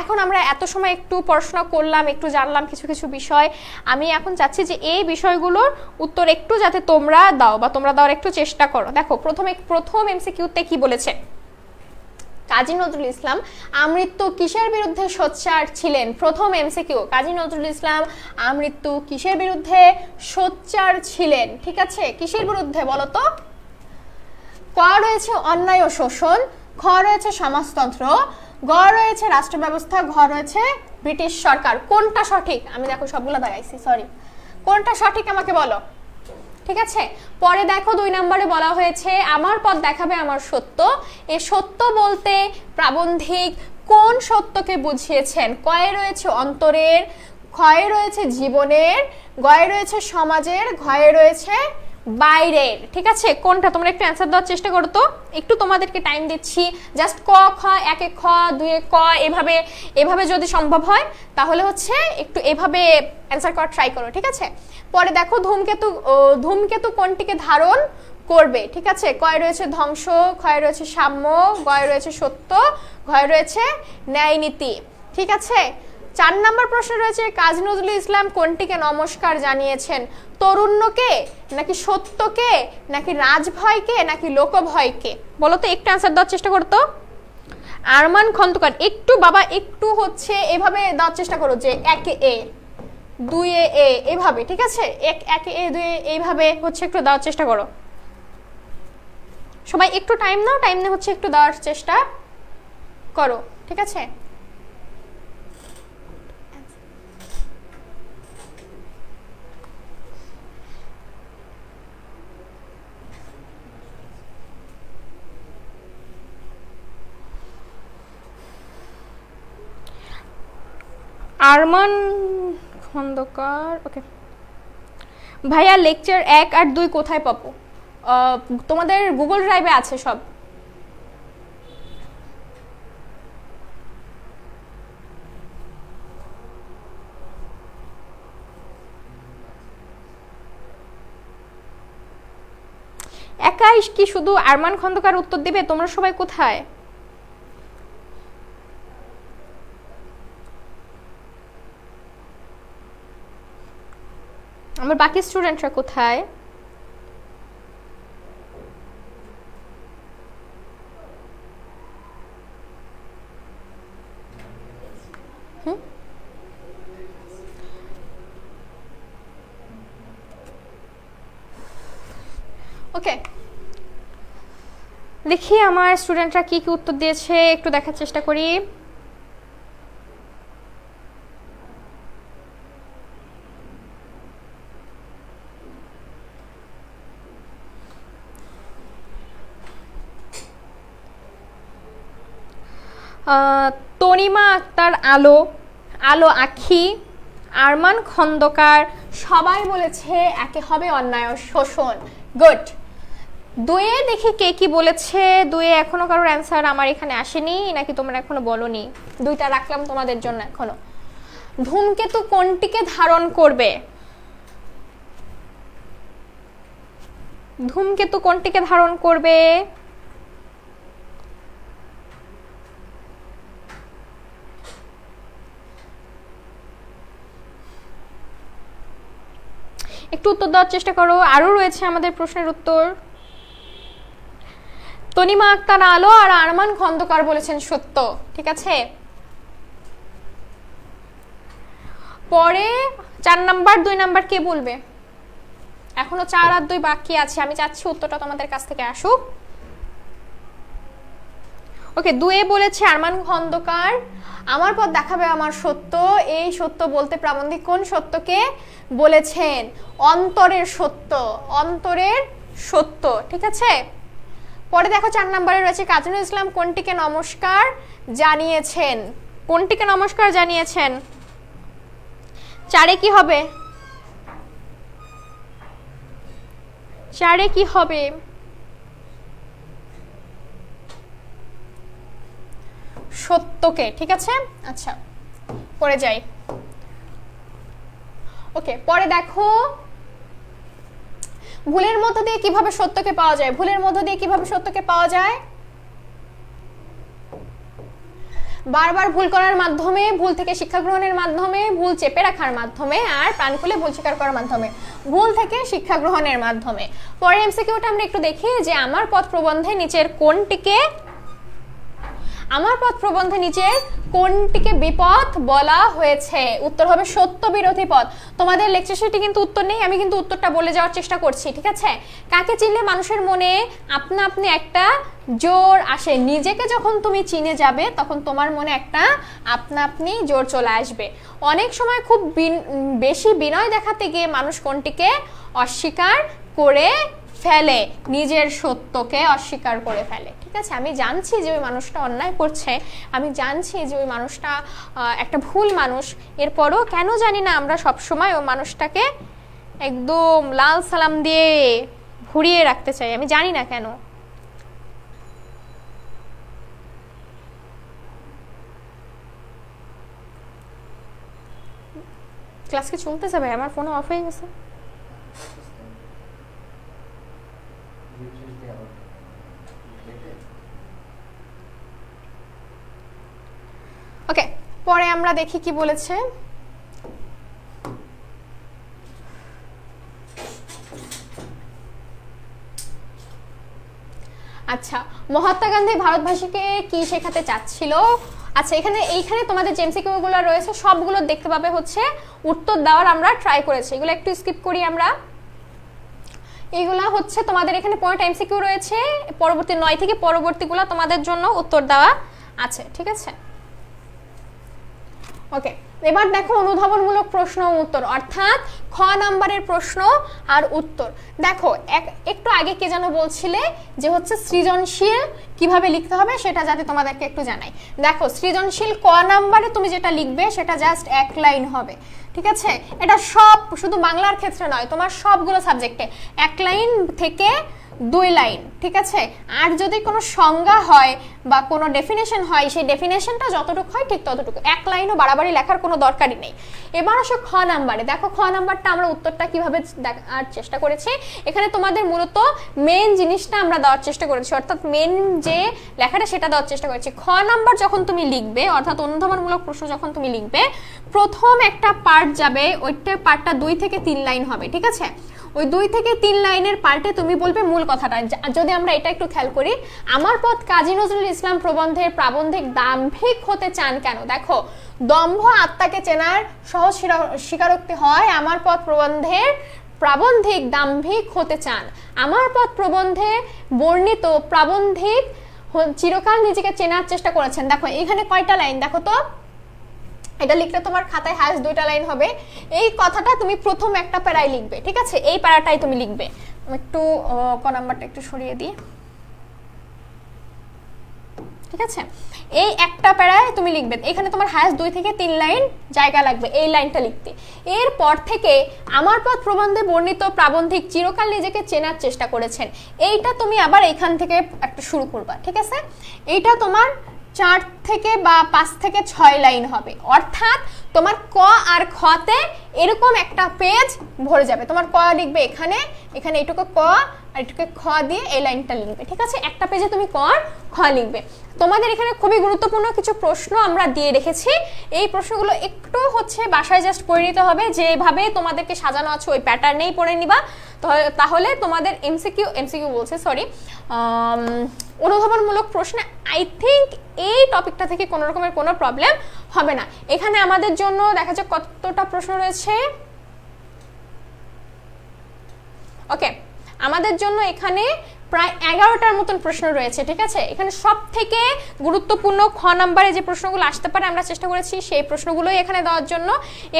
এখন আমরা এত সময় একটু পড়াশোনা করলাম, একটু জানলাম কিছু বিষয়। আমি এখন চাচ্ছি যে এই বিষয়গুলোর উত্তর একটু যাতে তোমরা দাও, বা তোমরা দেওয়ার একটু চেষ্টা করো। দেখো প্রথম এমসিকিউতে কি বলেছে, কাজী নজরুল ইসলাম আমৃত্যু কিসের বিরুদ্ধে সোচ্চার ছিলেন? প্রথম এমসিকিউ, কাজী নজরুল ইসলাম আমৃত্যু কিসের বিরুদ্ধে সোচ্চার ছিলেন? ঠিক আছে, কিসের বিরুদ্ধে বলো তো? ক রয়েছে অন্যায় ও শোষণ, খ রয়েছে সমাজতন্ত্র, গ রয়েছে রাষ্ট্র ব্যবস্থা, ঘ রয়েছে ব্রিটিশ সরকার। কোনটা সঠিক? আমি দেখো সবগুলো দেখাইছি, সরি, কোনটা সঠিক আমাকে বলো। ঠিক আছে, পরে দেখো 2 নম্বরে বলা হয়েছে আমার পথ দেখাবে আমার সত্য। এই সত্য বলতে প্রাবন্ধিক কোন সত্যকে বুঝিয়েছেন? কয়ে রয়েছে অন্তরের, ক্ষয়ে রয়েছে জীবনের, গয়ে রয়েছে সমাজের, ঘয়ে রয়েছে বাইরের। ঠিক আছে, কোনটা? তোমরা একটু অ্যান্সার দেওয়ার চেষ্টা করো তো, একটু তোমাদেরকে টাইম দিচ্ছি। জাস্ট ক, খ, 1 খ, 2 ক, এভাবে যদি সম্ভব হয় তাহলে একটু এভাবে অ্যান্সার করার ট্রাই করো। ঠিক আছে, পরে দেখো ধূমকেতু কোনটিকে ধারণ করবে? ঠিক আছে, কয় রয়েছে ধ্বংস, ক্ষয় রয়েছে সাম্য, গয় রয়েছে সত্য, ঘয় রয়েছে ন্যায় নীতি। ঠিক আছে, 4 নম্বর প্রশ্ন রয়েছে কাজী নজরুল ইসলাম কোনটিকে নমস্কার জানিয়েছেন? তরুণ্যকে, নাকি সত্যকে, নাকি রাজভয়কে, নাকি লোকভয়কে? বলো তো, একটু অ্যান্সার দেওয়ার চেষ্টা করতো। আরমান খন্দকার, একটু বাবা একটু হচ্ছে এভাবে দেওয়ার চেষ্টা করো যে 1 এ 2 এ এভাবে, ঠিক আছে? 1 এ 2 এ এইভাবে হচ্ছে একটু দেওয়ার চেষ্টা করো। সবাই একটু টাইম নাও, টাইম নিয়ে হচ্ছে একটু দেওয়ার চেষ্টা করো, ঠিক আছে? আরমান খন্দকার, ওকে ভাইয়া লেকচার 1 আর 2 কোথায় পাবো? তোমাদের গুগল ড্রাইভে আছে সব। একাই কি শুধু আরমান খন্দকার উত্তর দিবে? তোমরা সবাই কোথায়? আমার বাকি স্টুডেন্টরা কোথায়? ওকে, দেখি আমার স্টুডেন্টরা কি কি উত্তর দিয়েছে, একটু দেখার চেষ্টা করি। তনিমা আক্তার আলো, আলো আখি, আরমান খন্দকার সবাই বলেছে একে হবে অন্যায় ও শোষণ। গুড। 2 এ দেখি কে কি বলেছে। 2 এ এখনো কারোর অ্যান্সার আমার এখানে আসেনি, নাকি তোমরা এখনো বলনি? 2টা রাখলাম তোমাদের জন্য এখনো। ধূমকেতু কোনটিকে ধারণ করবে? ধূমকেতু কোনটিকে ধারণ করবে? একটু উত্তর দেওয়ার চেষ্টা করো। আরো রয়েছে আমাদের প্রশ্নের উত্তর। তনিমা আক্তার আলো আর আরমান খন্দকার বলেছেন সত্য, ঠিক আছে? পরে 4 নাম্বার 2 নাম্বার কে বলবে? এখনো 4 আর 2 বাকি আছে, আমি চাচ্ছি উত্তরটা তোমাদের কাছ থেকে আসুক। ওকে, 2 এ বলেছে আরমান খন্দকার আমার পথ দেখাবে আমার সত্য, এই সত্য বলতে প্রাবন্ধিক কোন সত্যকে বলেছেন? অন্তরের সত্য, অন্তরের সত্য, ঠিক আছে? পরে দেখো 4 নম্বরে রয়েছে কাজী নজরুল ইসলাম কোনটিকে নমস্কার জানিয়েছেন? কোনটিকে নমস্কার জানিয়েছেন? 4 এ কি হবে? 4 এ কি হবে? সত্যকে, ঠিক আছে? আচ্ছা, পরে যাই। ওকে, পরে দেখো ভুলের মধ্য দিয়ে কিভাবে সত্যকে পাওয়া যায়? ভুলের মধ্য দিয়ে কিভাবে সত্যকে পাওয়া যায়? বারবার ভুল করার মাধ্যমে, ভুল থেকে শিক্ষা গ্রহণের মাধ্যমে, ভুল চেপে রাখার মাধ্যমে, আর প্রাণ খুলে ভুল স্বীকার করার মাধ্যমে। ভুল থেকে শিক্ষা গ্রহণের মাধ্যমে। পরে এমসিকিউটা আমরা একটু দেখি যে আমার পথ প্রবন্ধে নিচের কোনটিকে, আমার পথ প্রবন্ধে নিচের কোনটিকে বিপথ বলা হয়েছে? উত্তর হবে সত্য বিরোধী পথ। তোমাদের লেকচার শিটে কিন্তু উত্তর নেই, আমি কিন্তু উত্তরটা বলে যাওয়ার চেষ্টা করছি, ঠিক আছে? কাকে চিনলে মানুষের মনে আপনা আপনি একটা জোর আসে? নিজেকে যখন তুমি চিনে যাবে তখন তোমার মনে একটা আপনা আপনি জোর চলে আসবে। অনেক সময় খুব বেশি বিনয় দেখাতে গিয়ে মানুষ কোনটিকে অস্বীকার করে ফেলে, নিজের সত্যকে অস্বীকার করে ফেলে, ঠিক আছে? আমি জানছি যে ওই মানুষটা অন্যায় করছে, আমি জানছি যে ওই মানুষটা একটা ভুল মানুষ, এরপরও কেন জানি না আমরা সবসময় ওই মানুষটাকে একদম লাল সালাম দিয়ে ভরিয়ে রাখতে চাই, আমি জানি না কেন। ক্লাস কি চলতেছে ভাই? আমার ফোন অফ হয়ে গেছে। ওকে, পরে আমরা দেখি কি বলেছে। আচ্ছা, মহাত্মা গান্ধী ভারতবাসীকে কি শেখাতে চাচ্ছিল? আচ্ছা, এইখানে তোমাদের যে এমসিকিউ গুলো রয়েছে সবগুলো দেখতে পাবে হচ্ছে উত্তর দেওয়ার আমরা ট্রাই করেছি, এগুলো একটু স্কিপ করি আমরা। এইগুলা হচ্ছে তোমাদের এখানে পয়েন্ট এমসিকিউ রয়েছে, পরবর্তী 9 থেকে পরবর্তীগুলো তোমাদের জন্য উত্তর দেওয়া আছে, ঠিক আছে? ওকে, এবার দেখো অনুধাবনমূলক প্রশ্ন ও উত্তর, অর্থাৎ খ নাম্বারের প্রশ্ন আর উত্তর। দেখো একটু আগে কে যেন বলছিলে যে হচ্ছে সৃজনশীল কিভাবে লিখতে হবে সেটা যাতে তোমাদেরকে একটু জানাই। দেখো সৃজনশীল ক নাম্বারে তুমি যেটা লিখবে সেটা জাস্ট 1 লাইন হবে, ঠিক আছে? এটা সব শুধু বাংলার ক্ষেত্রে নয়, তোমার সবগুলো সাবজেক্টে 1 লাইন থেকে 2 লাইন, ঠিক আছে? আর যদি কোনো সংজ্ঞা হয় বা কোনো ডেফিনেশন হয়, সেই ডেফিনেশনটা যতটুকু হয় ঠিক ততটুকু, 1 লাইনও বাড়াবাড়ি লেখার কোনো দরকারই নেই। এবার আসো খ নাম্বারে। দেখো খ নাম্বারটা আমরা উত্তরটা কিভাবে দেওয়ার চেষ্টা করেছি, এখানে তোমাদের মূলত মেন জিনিসটা আমরা দেওয়ার চেষ্টা করেছি, অর্থাৎ মেন যে লেখাটা সেটা দেওয়ার চেষ্টা করেছি। খ নাম্বার যখন তুমি লিখবে, অর্থাৎ অনুধাবনমূলক প্রশ্ন যখন তুমি লিখবে, প্রথম একটা পার্ট যাবে, ওইটা পার্টটা 2 থেকে 3 লাইন হবে, ঠিক আছে? ওই 2 থেকে 3 লাইনের পার্টে তুমি বলবে মূল কথাটা। যদি আমরা এটা একটু খেয়াল করি, আমার পথ কাজী নজরুল ইসলাম প্রবন্ধের প্রাবন্ধিক দাম্ভিক হতে চান কেন? দেখো, দম্ভ আত্মাকে চেনার সহজ স্বীকারোক্তি হয় আমার পথ প্রবন্ধের প্রাবন্ধিক দাম্ভিক হতে চান। আমার পথ প্রবন্ধে বর্ণিত প্রাবন্ধিক চিরকাল নিজেকে চেনার চেষ্টা করেছেন। দেখো এখানে কয়টা লাইন দেখো তো, এটা লিখলে তোমার খাতায় হায়েস্ট 2টা লাইন হবে। এই কথাটা তুমি প্রথম একটা প্যারায় লিখবে, ঠিক আছে? এই প্যারাটাই তুমি লিখবে। একটু ক নাম্বারটা একটু সরিয়ে দিই, ঠিক আছে? এই একটা প্যারায় তুমি লিখবে, এখানে তোমার হায়েস্ট 2 থেকে 3 লাইন জায়গা লাগবে এই লাইনটা লিখতে। এরপর থেকে আমার পথ প্রবন্ধে বর্ণিত প্রাবন্ধিক চিরকাল নিজেকে চেনার চেষ্টা করেছেন, এইটা তুমি আবার এইখান থেকে একটা শুরু করবা, ঠিক আছে? এইটা তোমার 4 থেকে বা 5 থেকে 6 লাইন হবে, অর্থাৎ তোমার ক আর খতে এরকম একটা পেজ ভরে যাবে। তোমার ক লিখবে এখানে, এখানে এইটুকু ক আর এইটুকু খ দিয়ে এই লাইনটা লিখবে, ঠিক আছে? একটা পেজে তুমি ক আর খ লিখবে। তোমাদের এখানে খুবই গুরুত্বপূর্ণ কিছু প্রশ্ন আমরা দিয়ে রেখেছি, এই প্রশ্নগুলো একটু হচ্ছে বাসায় জাস্ট পড়ে নিতে হবে, যেভাবে তোমাদেরকে সাজানো আছে ওই প্যাটার্নেই পড়ে নিবা, তাহলে তোমাদের এমসিকিউ বলছে সরি অনুধাবনমূলক প্রশ্নে আই থিঙ্ক এই টপিকটা থেকে কোনো রকমের কোনো প্রবলেম হবে না। এখানে আমাদের জন্য দেখা যাক কতটা প্রশ্ন রয়েছে। ওকে, আমাদের জন্য এখানে প্রায় 11টার মতন প্রশ্ন রয়েছে, ঠিক আছে? এখানে সব থেকে গুরুত্বপূর্ণ খ নাম্বারে যে প্রশ্নগুলো আসতে পারে আমরা চেষ্টা করেছি সেই প্রশ্নগুলোই এখানে দেওয়ার জন্য।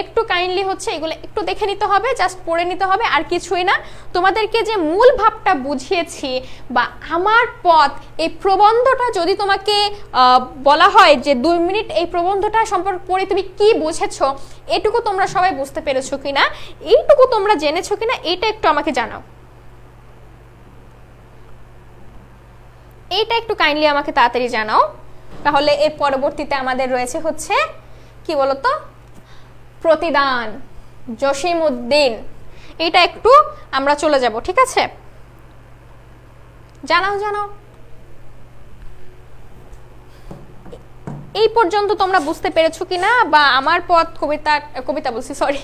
একটু কাইন্ডলি হচ্ছে এগুলো একটু দেখে নিতে হবে, জাস্ট পড়ে নিতে হবে, আর কিছুই না। তোমাদেরকে যে মূল ভাবটা বুঝিয়েছি বা আমার পথ এই প্রবন্ধটা যদি তোমাকে বলা হয় যে 2 মিনিট এই প্রবন্ধটা সম্পর্কে পড়ে তুমি কি বুঝেছো, এটুকু তোমরা সবাই বুঝতে পেরেছো কিনা, এইটুকু তোমরা জেনেছো কিনা, এটা একটু আমাকে জানাও। এইটা একটু কাইন্ডলি আমাকে তাড়াতাড়ি জানাও। তাহলে এর পরবর্তীতে আমাদের রয়েছে হচ্ছে কি বলতো, প্রতিদান, জসিম উদ্দিন, এইটা একটু আমরা চলে যাব, ঠিক আছে? জানাও এই পর্যন্ত তোমরা বুঝতে পেরেছো কিনা, বা আমার পথ কবিতা বলছি সরি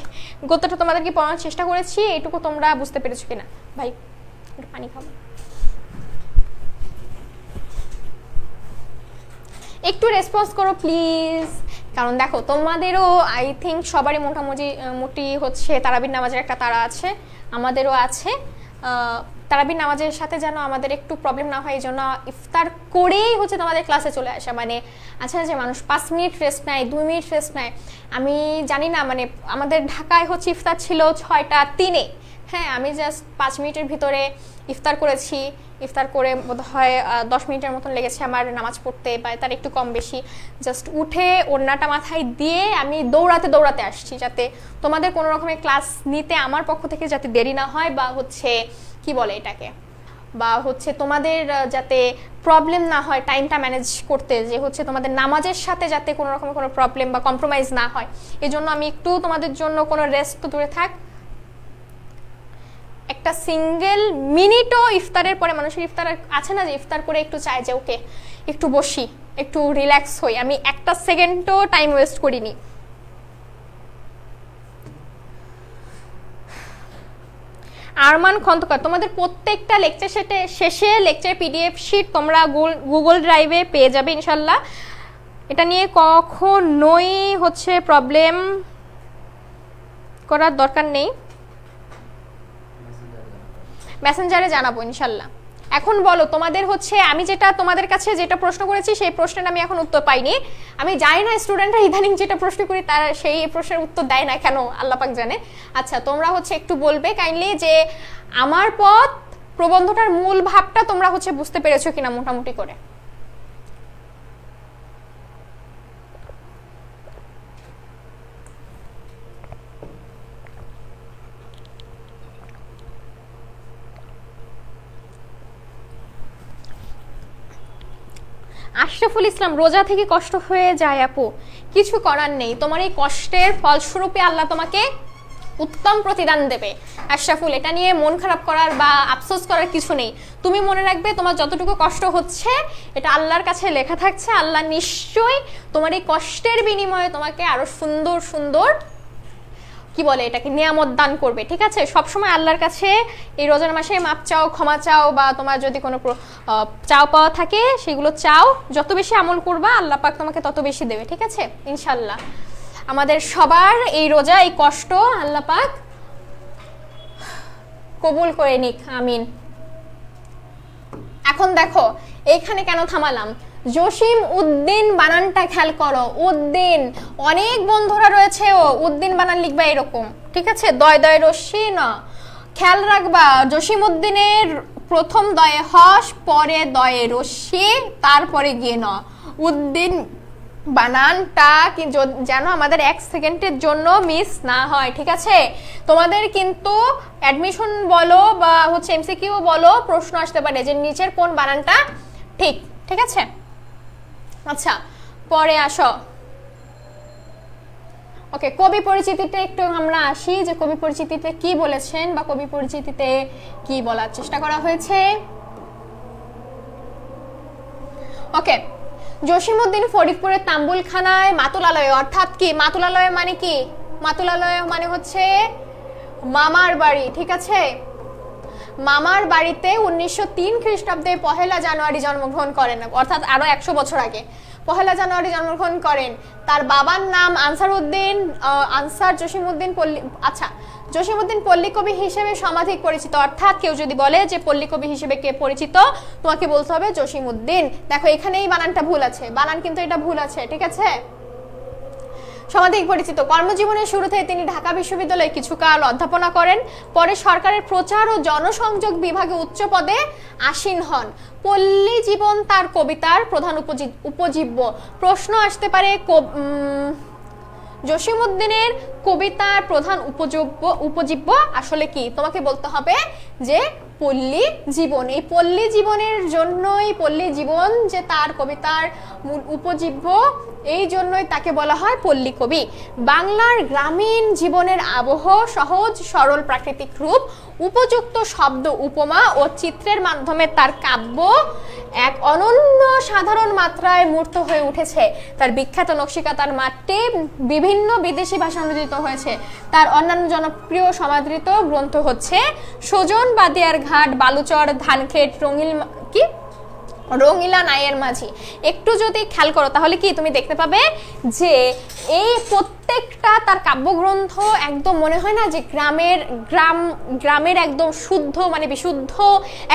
গদ্যটা তোমাদেরকে পড়ানোর চেষ্টা করেছি, এইটুকু তোমরা বুঝতে পেরেছো কিনা? ভাই একটু পানি খাবো, একটু রেসপন্স করো প্লিজ, কারণ দেখো তোমাদেরও আই থিঙ্ক সবারই মোটামুটি হচ্ছে তারাবির নামাজের একটা তাড়া আছে, আমাদেরও আছে। তারাবির নামাজের সাথে যেন আমাদের একটু প্রবলেম না হয়, এই জন্য ইফতার করেই হচ্ছে তোমাদের ক্লাসে চলে আসা। মানে আচ্ছা যে মানুষ 5 মিনিট রেস্ট নেয়, 2 মিনিট রেস্ট নেয়, আমি জানি না। মানে আমাদের ঢাকায় হচ্ছে ইফতার ছিল 6টা 3-এ, হ্যাঁ আমি জাস্ট 5 মিনিটের ভিতরে ইফতার করেছি। ইফতার করে বোধহয় 10 মিনিটের মতন লেগেছে আমার নামাজ পড়তে, বা তার একটু কম বেশি। জাস্ট উঠে ওড়নাটা মাথায় দিয়ে আমি দৌড়াতে আসছি, যাতে তোমাদের কোনো রকমের ক্লাস নিতে আমার পক্ষ থেকে যাতে দেরি না হয়, বা হচ্ছে কি বলে এটাকে, বা হচ্ছে তোমাদের যাতে প্রবলেম না হয় টাইমটা ম্যানেজ করতে, যে হচ্ছে তোমাদের নামাজের সাথে যাতে কোনো রকমের কোনো প্রবলেম বা কম্প্রোমাইজ না হয়, এই জন্য আমি একটু তোমাদের জন্য কোনো রেস্ট তো দূরে থাক, একটা সিঙ্গেল মিনিটও ইফতারের পরে, মানুষের ইফতার আছে না যে ইফতার করে একটু চায় যে ওকে একটু বসি, একটু রিল্যাক্স হই, আমি একটা সেকেন্ডও টাইম ওয়েস্ট করিনি। আরমান খন্দকার, তোমাদের প্রত্যেকটা লেকচার শেষে লেকচার পিডিএফ শিট তোমরা গুগল ড্রাইভে পেয়ে যাবে ইনশাল্লাহ। এটা নিয়ে কখনোই হচ্ছে প্রবলেম করার দরকার নেই, মেসেঞ্জারে জানাবো ইনশাল্লাহ। এখন বলো তোমাদের হচ্ছে আমি যেটা তোমাদের কাছে যেটা প্রশ্ন করেছি সেই প্রশ্নের আমি এখন উত্তর পাইনি। আমি জানি না স্টুডেন্টরা ইদানিং যেটা প্রশ্ন করি তারা সেই প্রশ্নের উত্তর দেয় না কেন, আল্লাহ পাক জানে। আচ্ছা তোমরা হচ্ছে একটু বলবে কাইন্ডলি যে আমার পথ প্রবন্ধটার মূল ভাবটা তোমরা হচ্ছে বুঝতে পেরেছো কিনা মোটামুটি করে। আশরাফুল ইসলাম, রোজা থেকে কষ্ট হয়ে যায় আপু, কিছু করার নেই, তোমার এই কষ্টের ফলস্বরূপে আল্লাহ তোমাকে উত্তম প্রতিদান দেবে। আশরাফুল, এটা নিয়ে মন খারাপ করার বা আফসোস করার কিছু নেই। তুমি মনে রাখবে তোমার যতটুকু কষ্ট হচ্ছে এটা আল্লাহর কাছে লেখা থাকছে, আল্লাহ নিশ্চয়ই তোমার এই কষ্টের বিনিময়ে তোমাকে আরো সুন্দর সুন্দর কি বলে এটাকে নিয়ামত দান করবে, ঠিক আছে। সবসময় আল্লাহর কাছে এই রোজার মাসে মাপ চাও, ক্ষমা চাও, বা তোমার যদি কোনো চাও পাওয়া থাকে সেগুলো চাও। যত বেশি আমল করবা আল্লাহ পাক তোমাকে তত বেশি দেবে, ঠিক আছে ইনশাল্লাহ। আমাদের সবার এই রোজা এই কষ্ট আল্লাহ পাক কবুল করে নিক, আমিন। এখন দেখো এইখানে কেন থামালাম, জসিম উদ্দিন বানানটা খেয়াল করো, উদ্দিন। অনেক বন্ধুরা রয়েছে ও উদ্দিন বানান লিখবা এরকম, ঠিক আছে, দয় দয় রশ্মি না, খেয়াল রাখবা। জসিম উদ্দিনের প্রথম দয়ে হস, পরে দয়ে রশ্মি, তারপরে গিয়ে ন, উদ্দিন বানানটা যেন আমাদের এক সেকেন্ডের জন্য মিস না হয়, ঠিক আছে। তোমাদের কিন্তু অ্যাডমিশন বলো বা হচ্ছে এমসিকিউ বলো প্রশ্ন আসতে পারে যে নিচের কোন বানানটা ঠিক, ঠিক আছে। আচ্ছা পরে আসো, ওকে, কবি পরিচিতিতে একটু আমরা আসি যে কবি পরিচিতিতে কি বলেছেন বা কবি পরিচিতিতে কি বলার চেষ্টা করা হয়েছে। ওকে, জসিমউদ্দিন ফরিদপুরের তাম্বুলখানায় মাতুলালয়ে, অর্থাৎ কি মাতুলালয়ে মানে কি, মাতুলালয়ে মানে হচ্ছে মামার বাড়ি, ঠিক আছে। মামার বাড়িতে 1903 খ্রিস্টাব্দে 1 জানুয়ারি জন্মগ্রহণ করেন, অর্থাৎ আরো 100 বছর আগে 1 জানুয়ারি জন্মগ্রহণ করেন। তার বাবার নাম আনসার উদ্দিন, আনসার জসিমউদ্দিন পল্লী, আচ্ছা জসিমউদ্দিন পল্লী কবি হিসেবে সমাধিক পরিচিত, অর্থাৎ কেউ যদি বলে যে পল্লী কবি হিসেবে কে পরিচিত তোমাকে বলতে হবে জসিমউদ্দিন। দেখো এখানেই বানানটা ভুল আছে, বানান কিন্তু এটা ভুল আছে, ঠিক আছে। সমাধিক পরিচিত। কর্মজীবনের শুরুতে তিনি ঢাকা বিশ্ববিদ্যালয়ে কিছুকাল অধ্যাপনা করেন, পরে সরকারের প্রচার ও জনসংযোগ বিভাগে উচ্চ পদে আসীন হন। পল্লী জীবন তার কবিতার প্রধান উপজীব্য। প্রশ্ন আসতে পারে জসিমউদ্দিনের কবিতার প্রধান উপজীব্য আসলে কি, তোমাকে বলতে হবে যে পল্লী জীবন। এই পল্লী জীবনের জন্যই, পল্লী জীবন যে তার কবিতার মূল উপজীব্য, এই জন্যই তাকে বলা হয় পল্লী কবি। বাংলার গ্রামীণ জীবনের আবহ, সহজ সরল প্রাকৃতিক রূপ, উপযুক্ত শব্দ উপমা ও চিত্রের মাধ্যমে তার কাব্য এক অনন্য সাধারণ মাত্রায় মূর্ত হয়ে উঠেছে। তার বিখ্যাত নকশিকাতার মাঠটি বিভিন্ন বিদেশি ভাষা অনুদিত হয়েছে। তার অন্যান্য জনপ্রিয় সমাদৃত গ্রন্থ হচ্ছে সুজন, বাদিয়ার ঘাট, বালুচর, ধানক্ষেত, রঙিলা নাইয়ের মাঝি। একটু যদি খেয়াল করো তাহলে কি তুমি দেখতে পাবে যে এই প্রত্যেকটা তার কাব্যগ্রন্থ একদম মনে হয় না যে গ্রামের একদম শুদ্ধ মানে বিশুদ্ধ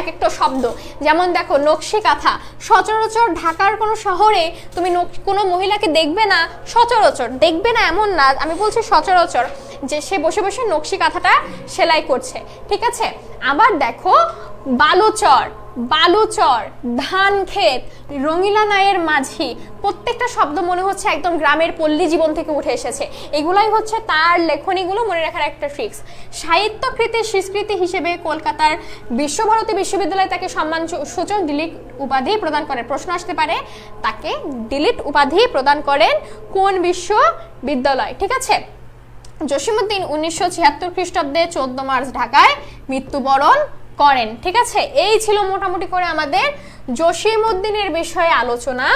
এক একটা শব্দ। যেমন দেখো নকশিকাঁথা, সচরাচর ঢাকার কোনো শহরে তুমি কোনো মহিলাকে দেখবে না, সচরাচর দেখবে না এমন না, আমি বলছি সচরাচর, যে সে বসে বসে নকশিকাঁথাটা সেলাই করছে, ঠিক আছে। আবার দেখো বালুচর, ধানক্ষেত, রঙিলা নাইয়ের মাঝি, প্রত্যেকটা শব্দ মনে হচ্ছে একদম গ্রামের পল্লী জীবন থেকে উঠে এসেছে। এগুলাই হচ্ছে তার লেখনীগুলো মনে রাখার একটা ট্রিক্স। সাহিত্যকৃতির স্বীকৃতি হিসেবে কলকাতার বিশ্বভারতী বিশ্ববিদ্যালয় তাকে সম্মানসূচক ডিলিট উপাধি প্রদান করেন। প্রশ্ন আসতে পারে তাকে ডিলিট উপাধি প্রদান করেন কোন বিশ্ববিদ্যালয়, ঠিক আছে। জসিমউদ্দিন 1976 খ্রিস্টাব্দে 14 মার্চ ঢাকায় মৃত্যুবরণ করেন। ঠিক আছে, এই ছিল মোটামুটি করে আমাদের জসিমউদ্দিনের বিষয়ে আলোচনা।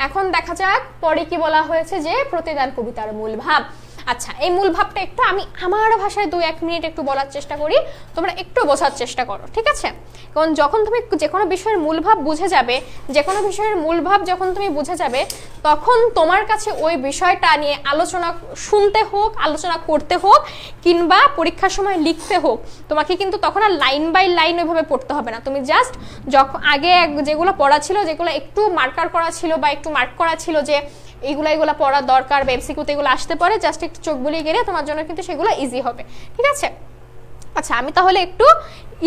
এখন দেখা যাক পরে কি বলা হয়েছে, যে প্রতিদান কবিতার মূল ভাব। আচ্ছা, এই মূল ভাবটা একটু আমি আমার ভাষায় 2-1 মিনিট একটু বলার চেষ্টা করি, তোমরা একটু বোঝার চেষ্টা করো। ঠিক আছে, কারণ যখন তুমি যে কোনো বিষয়ের মূল ভাব বুঝে যাবে, যে কোনো বিষয়ের মূল ভাব যখন তুমি বুঝে যাবে, তখন তোমার কাছে ওই বিষয়টা নিয়ে আলোচনা শুনতে হোক, আলোচনা করতে হোক, কিংবা পরীক্ষার সময় লিখতে হোক, তোমাকে কিন্তু তখন আর লাইন বাই লাইন ওইভাবে পড়তে হবে না। তুমি জাস্ট যখন আগে যেগুলো পড়া ছিল, যেগুলো একটু মার্কার করা ছিল বা একটু মার্ক করা ছিল যে এইগুলা পড়ার দরকার বা এমসিকিউতে এগুলো আসতে পারে, জাস্ট একটু চোখ বুলিয়ে গেলে তোমার জন্য কিন্তু সেগুলো ইজি হবে। ঠিক আছে, আচ্ছা আমি তাহলে একটু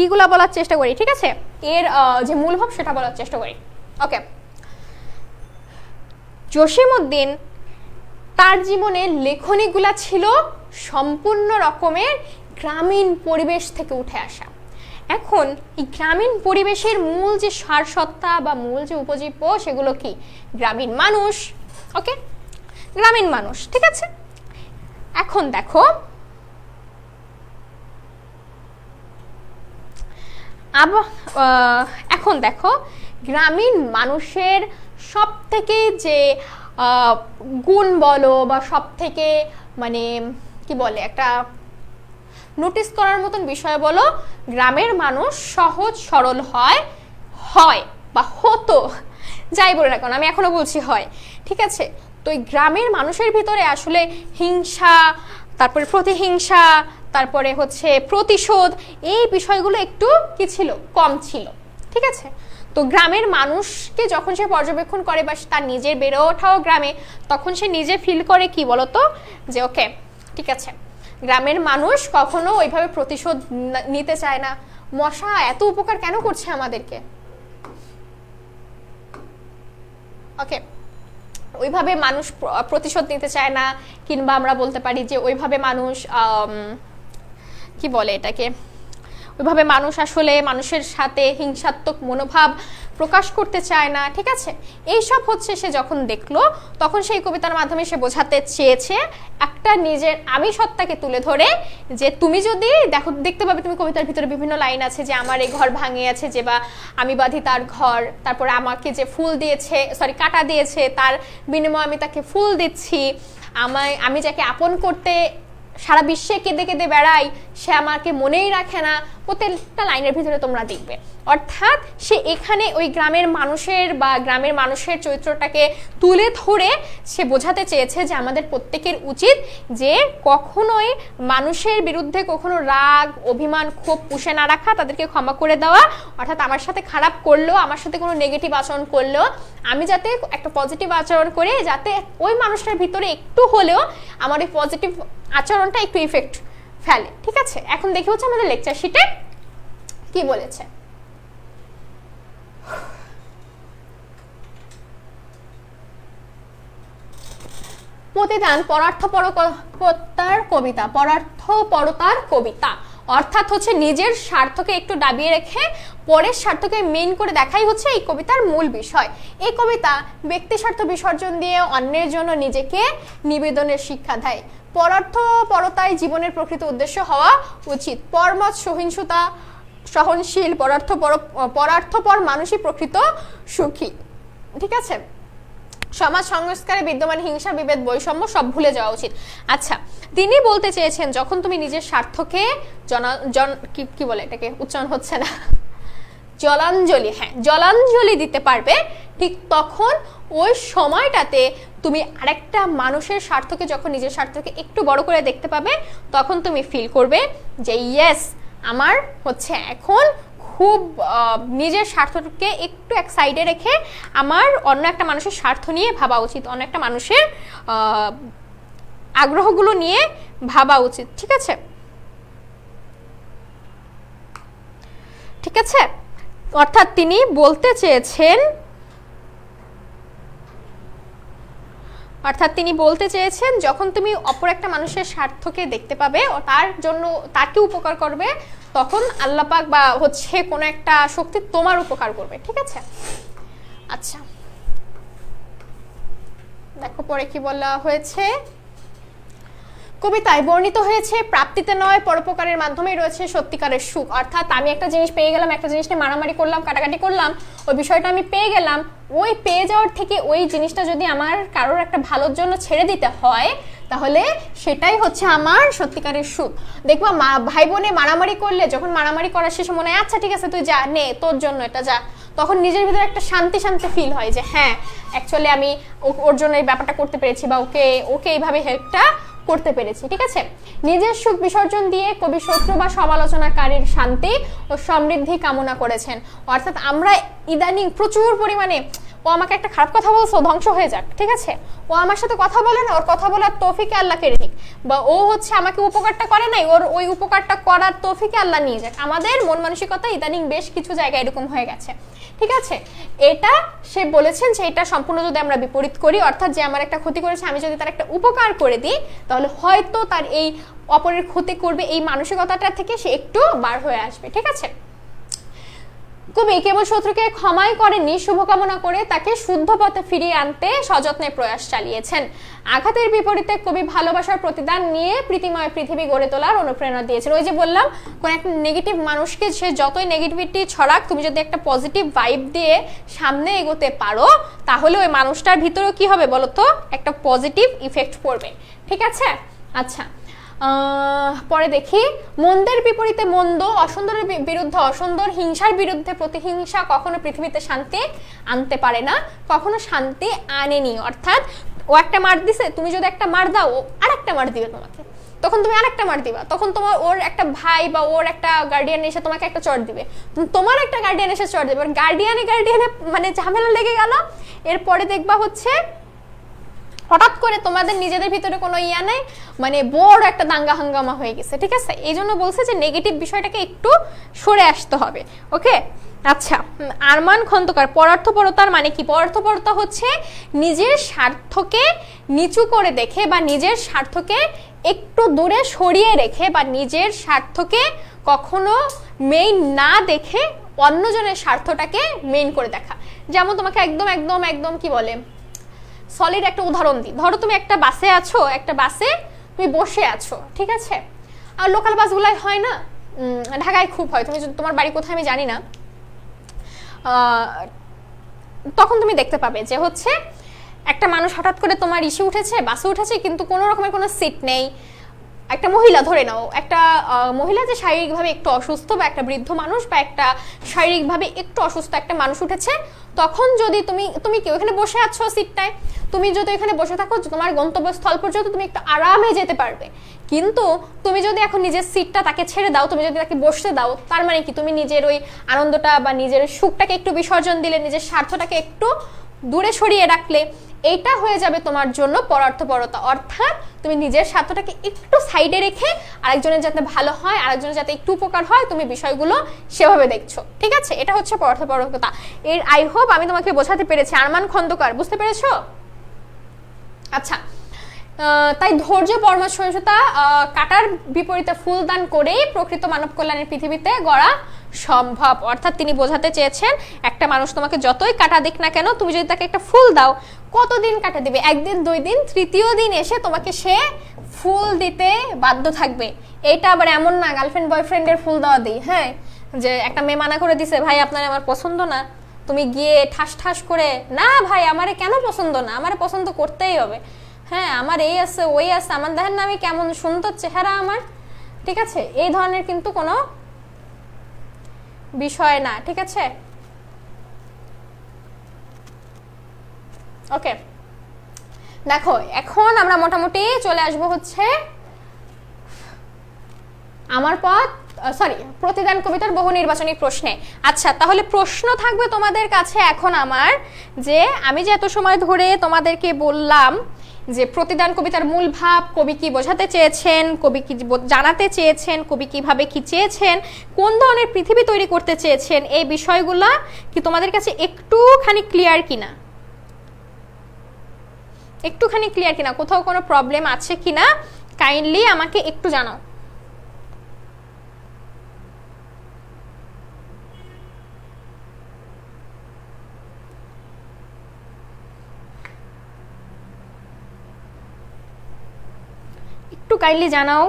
ইগুলা বলার চেষ্টা করি। ঠিক আছে, এর যে মূল ভাব সেটা বলার চেষ্টা করি। ওকে, জসিমউদ্দিন তার জীবনে লেখনীগুলা ছিল সম্পূর্ণ রকমের গ্রামীণ পরিবেশ থেকে উঠে আসা। এখন এই গ্রামীণ পরিবেশের মূল যে সারসত্তা বা মূল যে উপজীব্য, সেগুলো কি? গ্রামীণ মানুষ। ওকে, গ্রামীণ মানুষ। ঠিক আছে, এখন দেখো গ্রামীণ মানুষের সব থেকে যে গুণ বলো বা সব থেকে মানে কি বলে একটা নোটিস করার মতন বিষয় বলো, গ্রামের মানুষ সহজ সরল হয় বা হতো, যাই বলে না কেন, আমি এখনো বলছি হয়। ঠিক আছে, তো এই গ্রামের মানুষের ভিতরে আসলে হিংসা, তারপরে প্রতিহিংসা, তারপরে হচ্ছে প্রতিশোধ, এই বিষয়গুলো একটু কি ছিল? কম ছিল। ঠিক আছে, তো গ্রামের মানুষকে যখন সে পর্যবেক্ষণ করে বা তার নিজের বেড়ে ওঠাও গ্রামে, তখন সে নিজে ফিল করে কি বলতো, যে ওকে ঠিক আছে, গ্রামের মানুষ কখনো ওইভাবে প্রতিশোধ নিতে চায় না। মশা এত উপকার কেন করছে আমাদেরকে? ওকে, ওইভাবে মানুষ প্রতিশোধ নিতে চায় না, কিংবা আমরা বলতে পারি যে ওইভাবে মানুষ কি বলে এটাকে, ওইভাবে মানুষ আসলে মানুষের সাথে হিংসাত্মক মনোভাব প্রকাশ করতে চায় না। ঠিক আছে, এইসব হচ্ছে সে যখন দেখলো, তখন সেই কবিতার মাধ্যমে সে বোঝাতে চেয়েছে একটা নিজের আমি সত্তাকে তুলে ধরে, যে তুমি যদি দেখতে পাবে, তুমি কবিতার ভিতরে বিভিন্ন লাইন আছে যে আমার এই ঘর ভাঙে আছে, যে বা আমি বাঁধি তার ঘর, তারপরে আমাকে যে ফুল দিয়েছে, কাঁটা দিয়েছে, তার বিনিময়ে আমি তাকে ফুল দিচ্ছি, আমি যাকে আপন করতে সারা বিশ্বে কেঁদে কেঁদে বেড়াই, সে আমাকে মনেই রাখে না। প্রত্যেকটা লাইনের ভিতরে তোমরা দেখবে, অর্থাৎ সে এখানে ওই গ্রামের মানুষের চরিত্রটাকে তুলে ধরে সে বোঝাতে চেয়েছে যে আমাদের প্রত্যেকের উচিত যে কখনোই মানুষের বিরুদ্ধে কখনো রাগ, অভিমান, ক্ষোভ পুষে না রাখা, তাদেরকে ক্ষমা করে দেওয়া। অর্থাৎ আমার সাথে খারাপ করলেও, আমার সাথে কোনো নেগেটিভ আচরণ করলেও, আমি যাতে একটা পজিটিভ আচরণ করে, যাতে ওই মানুষটার ভিতরে একটু হলেও আমার এই পজিটিভ আচরণটা একটু ইফেক্ট ফেলে। ঠিক আছে, এখন দেখি হচ্ছে আমাদের লেকচার শিটে কি বলেছে। প্রতিদান পরার্থপরতার কবিতা, অর্থাৎ হচ্ছে নিজের স্বার্থকে একটু দাবিয়ে রেখে পরের স্বার্থকে মেইন করে দেখাই হচ্ছে এই কবিতার মূল বিষয়। এই কবিতা ব্যক্তি স্বার্থ বিসর্জন দিয়ে অন্যের জন্য নিজেকে নিবেদনের শিক্ষা দেয়। পরার্থপরতাই জীবনের প্রকৃত উদ্দেশ্য হওয়া উচিত। পরমত সহিংসতা, সহনশীল, পরার্থপর মানুষই প্রকৃত সুখী। ঠিক আছে, সমাজ সংস্কারে বিদ্যমান হিংসা, বিভেদ, বৈষম্য সব ভুলে যাওয়া উচিত। আচ্ছা, তিনি বলতে চেয়েছেন যখন তুমি নিজের স্বার্থকে কি বলে এটাকে, উচ্চারণ হচ্ছে না, জলাঞ্জলি দিতে পারবে, ঠিক তখন ওই সময়টাতে তুমি আরেকটা মানুষের স্বার্থকে, যখন নিজের স্বার্থকে একটু বড় করে দেখতে পাবে, তখন তুমি ফিল করবে যে ইয়েস, আমার হচ্ছে এখন খুব নিজের স্বার্থকে একটু এক সাইডে রেখে আমার অন্য একটা মানুষের স্বার্থ নিয়ে ভাবা উচিত, অন্য একটা মানুষের আগ্রহগুলো নিয়ে ভাবা উচিত। ঠিক আছে, ঠিক আছে, অর্থাৎ তিনি বলতে চেয়েছেন যখন তুমি অপর একটা মানুষের স্বার্থকে দেখতে পাবে ও তার জন্য তাকে উপকার করবে, তখন আল্লাহ পাক বা হচ্ছে কোনো একটা শক্তি তোমার উপকার করবে। ঠিক আছে, আচ্ছা দেখো পরে কি বলা হয়েছে। কবিতায় বর্ণিত হয়েছে প্রাপ্তিতে নয় পরোপকারের মাধ্যমেই রয়েছে সত্যিকারের সুখ। অর্থাৎ আমি একটা জিনিস পেয়ে গেলাম, একটা জিনিস নিয়ে মারামারি করলাম, কাটাকাটি করলাম, ওই বিষয়টা আমি পেয়ে গেলাম, ওই পেয়ে যাওয়ার থেকে ওই জিনিসটা যদি আমার কারোর একটা ভালোর জন্য ছেড়ে দিতে হয় তাহলে সেটাই হচ্ছে আমার সত্যিকারের সুখ। দেখবো ভাই বোনে মারামারি করলে যখন মারামারি করার শেষে মনে হয় আচ্ছা ঠিক আছে তুই যা, নে তোর জন্য এটা যা, তখন নিজের ভিতরে একটা শান্তি শান্তি ফিল হয় যে হ্যাঁ অ্যাকচুয়ালি আমি ওর জন্য এই ব্যাপারটা করতে পেরেছি বা ওকে এইভাবে হেল্পটা করতে পেরেছি। ঠিক আছে, নিজের সুখ বিসর্জন দিয়ে কবি শত্রু বা সমালোচনাকারীর শান্তি ও সমৃদ্ধি কামনা করেছেন। অর্থাৎ আমরা ইদানিং প্রচুর পরিমাণে ও আমাকে একটা খারাপ কথা বলছো ধ্বংস হয়ে যাক, ঠিক আছে, ও আমার সাথে কথা বলে না, ওর কথা বলার তৌফিকে আল্লাহ কেড়ে নিক, বা ও হচ্ছে আমাকে উপকারটা করে নাই, ওর ওই উপকারটা করার তৌফিকে আল্লাহ নিয়ে যাক। আমাদের মন মানসিকতা ইদানিং বেশ কিছু জায়গায় এরকম হয়ে গেছে। ঠিক আছে, এটা সে বলেছেন যে এটা সম্পূর্ণ যদি আমরা বিপরীত করি, অর্থাৎ যে আমার একটা ক্ষতি করেছে আমি যদি তার একটা উপকার করে দিই তাহলে হয়তো তার এই অপরের ক্ষতি করবে এই মানসিকতাটা থেকে সে একটু বার হয়ে আসবে। ঠিক আছে, কবি কেবল শত্রুকে ক্ষমাই করেননি, শুভকামনা করে তাকে শুদ্ধ পথে ফিরিয়ে আনতে সযত্নে প্রয়াস চালিয়েছেন। আঘাতের বিপরীতে কবি ভালোবাসার প্রতিদান নিয়ে প্রীতিময় পৃথিবী গড়ে তোলার অনুপ্রেরণা দিয়েছেন। ওই যে বললাম, কোন একটা নেগেটিভ মানুষকে সে যতই নেগেটিভিটি ছড়াক, তুমি যদি একটা পজিটিভ ভাইব দিয়ে সামনে এগোতে পারো তাহলে ওই মানুষটার ভিতরেও কি হবে বলতো, একটা পজিটিভ ইফেক্ট পড়বে। ঠিক আছে, আচ্ছা পরে দেখি, মন্দের বিপরীতে মন্দ, অসুন্দরের বিরুদ্ধে অসুন্দর, হিংসার বিরুদ্ধে প্রতিহিংসা কখনো পৃথিবীতে শান্তি আনতে পারে না, কখনো শান্তি আনেনি। অর্থাৎ ও একটা মার দিছে, তুমি যদি একটা মার দাও ও আরেকটা মার দিবে তোমাকে, তখন তুমি আরেকটা মার দিবা, তখন তোমার ওর একটা ভাই বা ওর একটা গার্ডিয়ান এসে তোমাকে একটা চড় দিবে, তোমার একটা গার্ডিয়ান এসে চড় দিবে, গার্ডিয়ানে মানে ঝামেলা লেগে গেল। এরপরে দেখবা হচ্ছে হঠাৎ করে তোমাদের নিজেদের ভিতরে কোনো ইয়া নেই, মানে বড় একটা দাঙ্গা হাঙ্গামা হয়ে গেছে। ঠিক আছে, এই জন্য বলছে যে নেগেটিভ বিষয়টাকে একটু সরে আসতে হবে। ওকে, আচ্ছা, আরমান খন্দকার, পরার্থপরতার মানে কি? পরার্থপরতা হচ্ছে নিজের স্বার্থকে নিচু করে দেখে বা নিজের স্বার্থকে একটু দূরে সরিয়ে রেখে বা নিজের স্বার্থকে কখনো মেইন না দেখে অন্যজনের স্বার্থটাকে মেইন করে দেখা। যেমন তোমাকে একদম একদম একদম কি বলে সলিড একটা উদাহরণ দিই, ধরো তুমি একটা বাসে আছো, একটা বাসে তুমি বসে আছো, ঠিক আছে, আর লোকাল বাসগুলাই হয় না, ঢাকায় খুব হয়, তুমি তোমার বাড়ি কোথায় আমি জানি না, তখন তুমি দেখতে পাবে যে হচ্ছে একটা মানুষ হঠাৎ করে তোমার ইসে উঠেছে, বাসে উঠেছে, কিন্তু কোনো রকমের কোনো সিট নেই। একটা মহিলা, ধরে নাও একটা মহিলা যে শারীরিকভাবে একটু অসুস্থ বা একটা বৃদ্ধ মানুষ বা একটা শারীরিকভাবে একটু অসুস্থ একটা মানুষ উঠেছে, তখন যদি তুমি কি ওখানে বসে আছো সিটটায়, তুমি যদি এখানে বসে থাকো তোমার গন্তব্যস্থল পর্যন্ত তুমি একটু আরামে যেতে পারবে। কিন্তু তুমি যদি এখন নিজের সিটটা তাকে ছেড়ে দাও, তুমি যদি তাকে বসতে দাও, তার মানে কি তুমি নিজের ওই আনন্দটা বা নিজের সুখটাকে একটু বিসর্জন দিলে, নিজের স্বার্থটাকে একটু দূরে সরিয়ে রাখলে, এইটা হয়ে যাবে তোমার জন্য পরার্থপরতা। অর্থাৎ তুমি নিজের স্বার্থটাকে একটু সাইডে রেখে আরেকজনের যাতে ভালো হয়, আরেকজনের যাতে একটু উপকার হয়, তুমি বিষয়গুলো সেভাবে দেখছো। ঠিক আছে, এটা হচ্ছে পরার্থপরতা। এর আই হোপ আমি তোমাকে বোঝাতে পেরেছি। আরমান খন্দকার, বুঝতে পেরেছো? আচ্ছা, তাই ধৈর্য, পরমা সহিষ্ণুতা, কাটার বিপরীতে ফুল দান করেই প্রকৃত মানব কল্যাণের পৃথিবীতে গড়া সম্ভব। অর্থাৎ তিনি বোঝাতে চেয়েছেন একটা মানুষ তোমাকে যতই কাটা দিক না কেন, তুমি যদি তাকে একটা ফুল দাও, কতদিন কাটা দিবে? একদিন, 2 দিন, তৃতীয় দিন এসে তোমাকে সে ফুল দিতে বাধ্য থাকবে। এইটা আবার এমন না গার্লফ্রেন্ড বয়ফ্রেন্ডের ফুল দেওয়া দিই, হ্যাঁ, যে একটা মেয়ে মানা করে দিছে, ভাই আপনার আমার পছন্দ না, তুমি গিয়ে ঠাস ঠাস করে, না ভাই আমারে কেন পছন্দ না, আমারে পছন্দ করতেই হবে, হ্যাঁ আমার এই আছে ওই আছে, আমার দেখেন না আমি কেমন সুন্দর চেহারা আমার, ঠিক আছে, এই ধরনের কিন্তু কোনো বিষয় না। ঠিক আছে, ওকে, দেখো এখন আমরা মোটামুটি চলে আসবো হচ্ছে আমার পথ, সরি, প্রতিদান কবিতার বহু নির্বাচনী প্রশ্নে। আচ্ছা, তাহলে প্রশ্ন থাকবে তোমাদের কাছে এখন আমার, যে আমি যে এত সময় ধরে তোমাদেরকে বললাম যে প্রতিদান কবিতার মূল ভাব, কবি কি বোঝাতে চেয়েছেন, কবি কি জানাতে চেয়েছেন, কবি কিভাবে কি চেয়েছেন, কোন ধরনের পৃথিবী তৈরি করতে চেয়েছেন, এই বিষয়গুলা কি তোমাদের কাছে একটুখানি ক্লিয়ার কিনা, একটুখানি ক্লিয়ার কিনা, কোথাও কোনো প্রবলেম আছে কিনা কাইন্ডলি আমাকে একটু জানাও। একটু কাইন্ডলি জানাও।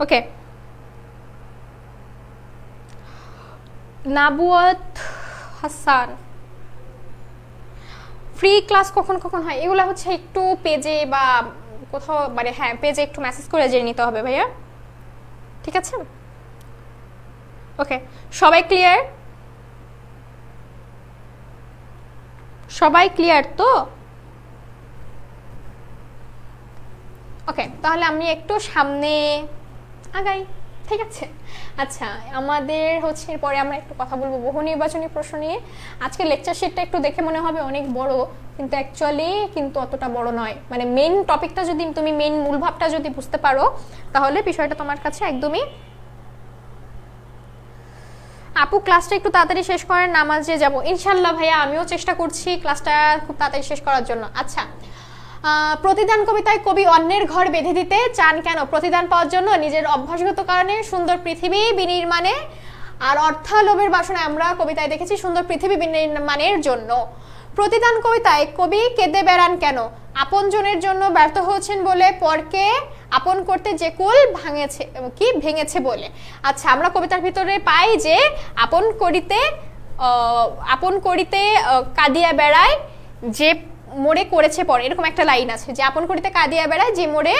ওকে, নাবুয়াত হাসান, ফ্রি ক্লাস কখন কখন হয় এগুলো হচ্ছে একটু পেজে বা কোথাও মানে হ্যাঁ পেজে একটু মেসেজ করে জেনে নিতে হবে ভাইয়া, ঠিক আছে? ওকে, সবাই ক্লিয়ার? সবাই ক্লিয়ার তো? ওকে, তাহলে আমি একটু সামনে আগাই, ঠিক আছে? আচ্ছা, আমাদের হচ্ছে এরপরে আমরা একটু কথা বলবো বহু নির্বাচনী প্রশ্ন নিয়ে। আজকে লেকচার শিটটা একটু দেখে মনে হবে অনেক বড়, কিন্তু অ্যাকচুয়ালি কিন্তু অতটা বড় নয়। মানে মেইন টপিকটা যদি তুমি মেইন মূল ভাবটা যদি বুঝতে পারো তাহলে বিষয়টা তোমার কাছে একদমই। আপু ক্লাসটা একটু তাড়াতাড়ি শেষ করেন, নামাজে যাব। ইনশাল্লাহ ভাইয়া, আমিও চেষ্টা করছি ক্লাসটা খুব তাড়াতাড়ি শেষ করার জন্য। আচ্ছা, প্রতিদান কবিতায় কবি অন্যের ঘর বেঁধে দিতে চান কেন? প্রতিদান পাওয়ার জন্য, নিজের অভ্যাসগত কারণে, সুন্দর পৃথিবী বিনির্মাণে, আর অর্থালোভের বাসনায়। আমরা কবিতায় দেখেছি সুন্দর পৃথিবী বিনির্মাণের জন্য। প্রতিদান কবিতায় কবি কেঁদে বেড়ান কেন? আপনজনের জন্য ব্যর্থ হয়েছেন বলে, পরকে আপন করতে যে কুল ভাঙেছে কি ভেঙেছে বলে। আচ্ছা, আমরা কবিতার ভিতরে পাই যে আপন করিতে কাঁদিয়া বেড়ায় যে মোড়ে করেছে পর, এরকম একটা লাইন আছে যে আপন করিতে কাঁদিয়া বেড়ায় যে মোড়ে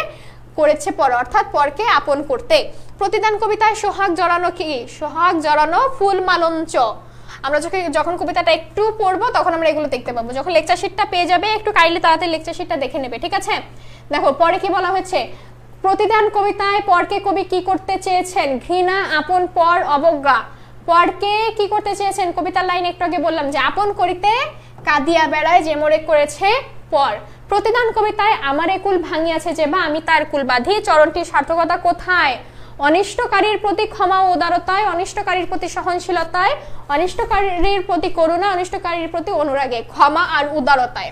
করেছে পর, অর্থাৎ পরকে আপন করতে। প্রতিদান কবিতায় সোহাগ জড়ানো কি? সোহাগ জড়ানো ফুল মালঞ্চ। আমরা যখন কবিতাটা একটু পড়বো তখন আমরা এগুলো দেখতে পাবো। যখন লেকচার শিটটা পেয়ে যাবে একটু কাইন্ডলি তাড়াতাড়ি লেকচার শিটটা দেখে নেবে, ঠিক আছে? দেখো পরে কি বলা হয়েছে, প্রতিদান কবিতায় পরকে কবি কি করতে চেয়েছেন? ঘৃণা, আপন, পর, অবজ্ঞা। পরকে কি করতে চেয়েছেন? কবিতার লাইন একটু আগে বললাম যে আপন করিতে কাঁদিয়া বেড়ায় যে মোরে করেছে পর। প্রতিদান কবিতায় আমারে কুল ভাঙিয়াছে যে বা আমি তার কুল বাঁধি। চরণটির সার্থকতা কোথায়? অনিষ্টকারীর প্রতি ক্ষমা ও উদারতায়, অনিষ্টকারীর প্রতি সহনশীলতায়, অনিষ্টকারীর প্রতি করুণা, অনিষ্টকারীর প্রতি অনুরাগে, ক্ষমা আর উদারতায়।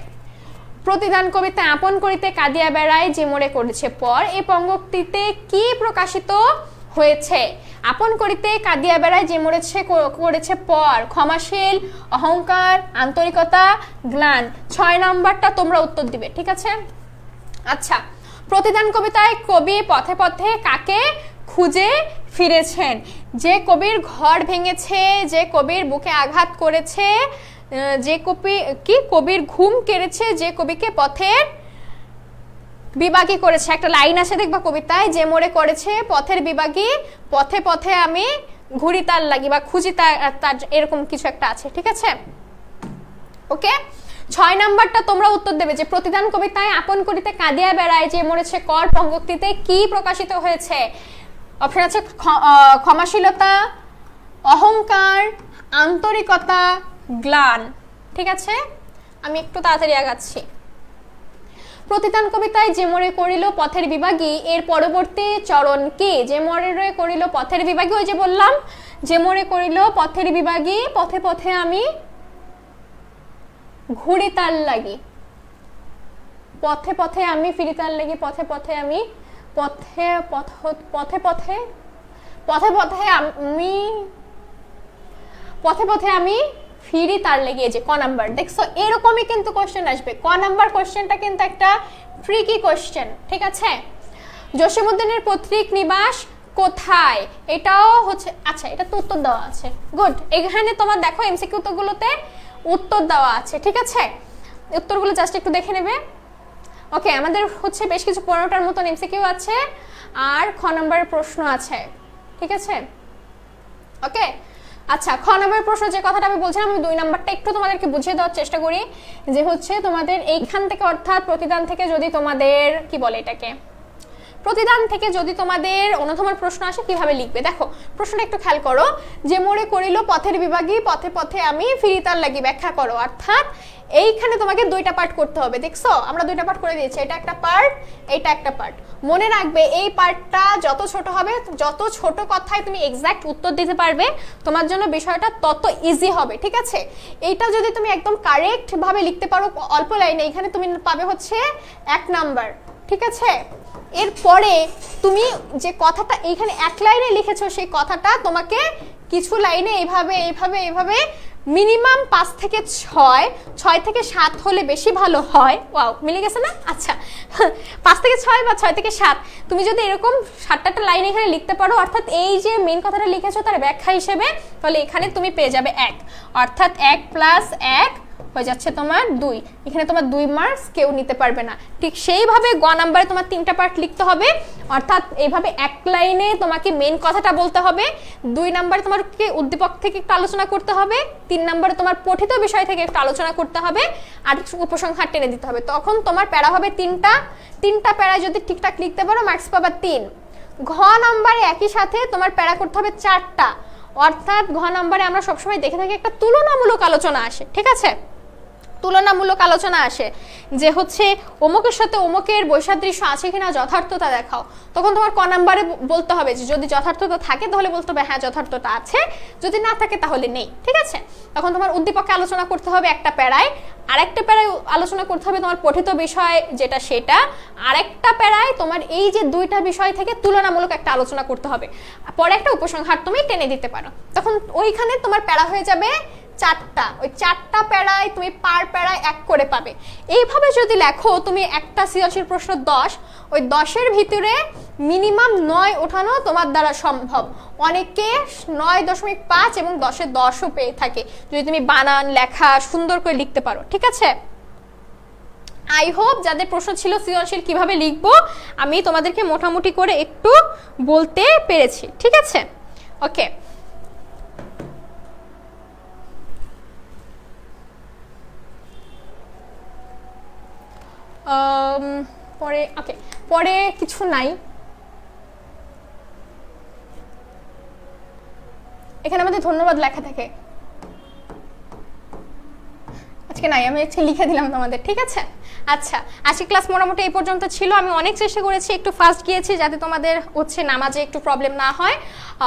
প্রতিদান কবিতায় আপন করিতে কাঁদিয়া বেড়ায় যে মোরে করেছে পর, এই পঙ্ক্তিতে কি প্রকাশিত হয়েছে? আপন করিতে কাঁদিয়া বেড়ায় যে মরেছে করেছে পর, ক্ষমাশীল, অহংকার, আন্তরিকতা, গ্লান। 6 নম্বরটা তোমরা উত্তর দিবে, ঠিক আছে? আচ্ছা, প্রতিদান কবিতায় কবি পথে পথে কাকে খুঁজে ফিরেছেন? যে কবির ঘর ভেঙেছে, যে কবির বুকে আঘাত করেছে, যে কবির ঘুম কেড়েছে, যে কবিকে পথের বিভাগী করেছে। একটা লাইন আছে দেখবা কবিতায়, যে মোড়ে করেছে পথের বিভাগী, পথে পথে আমি ঘুরি তার লাগি বা খুঁজি তার, এরকম কিছু একটা আছে, ঠিক আছে? ওকে, 6 নাম্বারটা তোমরা উত্তর দেবে যে প্রতিদান কবিতায় আপন করিতে কাঁদিয়া বেড়ায় যে মরেছে কর পঙ্ক্তিতে কি প্রকাশিত হয়েছে? অপশন আছে ক্ষমাশীলতা, অহংকার, আন্তরিকতা, গ্লান, ঠিক আছে? আমি একটু তাড়াতাড়ি আগাচ্ছি। প্রতিদান কবিতায় যে মোরে করিল পথের বিভাগী, এর পরবর্তী চরণ কি? যে মোরে করিল পথের বিভাগী, ওই যে বললাম যে মোরে করিল পথের বিভাগী, পথে পথে আমি ঘুরি তার লাগি, পথে পথে আমি ফিরি তার লাগি, পথে পথে আমি পথে পথে পথে পথে পথে আমি পথে পথে আমি ফিরি তার লেগে। যে ক নাম্বার দেখছো, এরকমই কিন্তু কোশ্চেন আসবে। ক নাম্বার কোশ্চেনটা কিন্তু একটা ট্রিকি কোশ্চেন, ঠিক আছে? জসীমউদ্দিনের পৈতৃক নিবাস কোথায়? এটাও হচ্ছে, আচ্ছা এটা তো উত্তর দেওয়া আছে, গুড। এখানে তোমার দেখো এমসিকিউ তো গুলোতে উত্তর দেওয়া আছে, ঠিক আছে? উত্তরগুলো জাস্ট একটু দেখে নেবে। ওকে, আমাদের হচ্ছে বেশ কিছু 15টার মতন এমসিকিউ আছে আর খ নম্বরের প্রশ্ন আছে, ঠিক আছে? ওকে, আচ্ছা, খ নম্বরের প্রশ্ন যে কথাটা আমি বলছিলাম, আমি 2 নাম্বারটা একটু তোমাদেরকে বুঝিয়ে দেওয়ার চেষ্টা করি। যে হচ্ছে তোমাদের এইখান থেকে অর্থাৎ প্রতিদান থেকে যদি তোমাদের কি বলে এটাকে, প্রতিদান থেকে যদি তোমাদের অনুধাবন প্রশ্ন আসে কিভাবে লিখবে, দেখো প্রশ্নটা একটু খেয়াল করো। যে মোড়ে করিল পথের বিভাগী, পথে পথে আমি ফিরিতার লাগি, ব্যাখ্যা করো। অর্থাৎ এইখানে তোমাকে দুইটা পার্ট করতে হবে। দেখছো আমরা দুইটা পার্ট করে দিয়েছি, এটা একটা পার্ট, এইটা একটা পার্ট। মনে রাখবে এই পার্টটা যত ছোট হবে, যত ছোট কথায় তুমি এক্সাক্ট উত্তর দিতে পারবে, তোমার জন্য বিষয়টা তত ইজি হবে, ঠিক আছে? এইটা যদি তুমি একদম কারেক্ট ভাবে লিখতে পারো অল্প লাইনে, এখানে তুমি পাবে হচ্ছে 1 নাম্বার, ঠিক আছে? এরপরে তুমি যে কথাটা এইখানে 1 লাইনে লিখেছো, সেই কথাটা তোমাকে কিছু লাইনে এইভাবে এইভাবে এইভাবে মিনিমাম 5 থেকে 6, 6 থেকে 7 হলে বেশি ভালো হয়। ওয়াও, মিলে গেছে না? আচ্ছা 5 থেকে 6 বা 6 থেকে 7 তুমি যদি এরকম 7টা লাইন এখানে লিখতে পারো, অর্থাৎ এই যে মেন কথাটা লিখেছো তার ব্যাখ্যা হিসেবে, তাহলে এখানে তুমি পেয়ে যাবে 1, অর্থাৎ 1 + 1 হয়ে যাচ্ছে তোমার 2। এখানে তোমার 2 মার্কস কেউ নিতে পারবে না। ঠিক সেইভাবে গ নাম্বারে তোমার 3টা পার্ট লিখতে হবে, অর্থাৎ এইভাবে 1 লাইনে তোমাকে মেন কথাটা বলতে হবে, 2 নাম্বারে তোমাকে উদ্দীপক থেকে একটু আলোচনা করতে হবে, 3 নাম্বারে তোমার পঠিত বিষয় থেকে একটু আলোচনা করতে হবে, আর উপসংহার টেনে দিতে হবে। তখন তোমার প্যারা হবে 3টা প্যারায় যদি ঠিকঠাক লিখতে পারো মার্কস পাবা 3। ঘ নাম্বারে একই সাথে তোমার প্যারা করতে হবে 4টা, অর্থাৎ ঘ নাম্বারে আমরা সবসময় দেখে থাকি একটা তুলনামূলক আলোচনা আসে, ঠিক আছে? তুলনামূলক আলোচনা আসে যে হচ্ছে অমুকের সাথে অমুকের বৈসাদৃশ্য আছে কিনা যথার্থতা দেখাও। তখন তোমার ক নাম্বারে বলতে হবে যে যদি যথার্থতা থাকে তাহলে বলতে হবে হ্যাঁ যথার্থতা আছে, যদি না থাকে তাহলে নেই, ঠিক আছে? তখন তোমার উদ্দীপকে আলোচনা করতে হবে একটা প্যারায়, আরেকটা প্যারায় আলোচনা করতে হবে তোমার পঠিত বিষয় যেটা সেটা, আরেকটা প্যারায় তোমার এই যে 2টা বিষয় থেকে তুলনামূলক একটা আলোচনা করতে হবে, পরে একটা উপসংহার তুমি টেনে দিতে পারো। তখন ওইখানে তোমার প্যারা হয়ে যাবে 4টা। ওই 4টা প্যারায় তুমি পার প্যারায় 1 করে পাবে। এইভাবে যদি লেখো তুমি একটা সৃজনশীল প্রশ্ন 10, ওই 10-এর ভিতরে মিনিমাম 9 ওঠানো তোমার দ্বারা সম্ভব। অনেকে 9.5 এবং 10-এ 10ও পেয়ে থাকে যদি তুমি বানান লেখা সুন্দর করে লিখতে পারো, ঠিক আছে? আই হোপ যাদের প্রশ্ন ছিল সৃজনশীল কিভাবে লিখবো, আমি তোমাদেরকে মোটামুটি করে একটু বলতে পেরেছি, ঠিক আছে? ওকে, পরে ওকে, পরে কিছু নাই এখানে আমাদের ধন্যবাদ লেখা থাকে, আজকে নাই, আমি হচ্ছে লিখে দিলাম তোমাদের, ঠিক আছে? আচ্ছা, আজকে ক্লাস মোটামুটি এই পর্যন্ত ছিল। আমি অনেক চেষ্টা করেছি, একটু ফাস্ট গিয়েছি যাতে তোমাদের হচ্ছে নামাজে একটু প্রবলেম না হয়,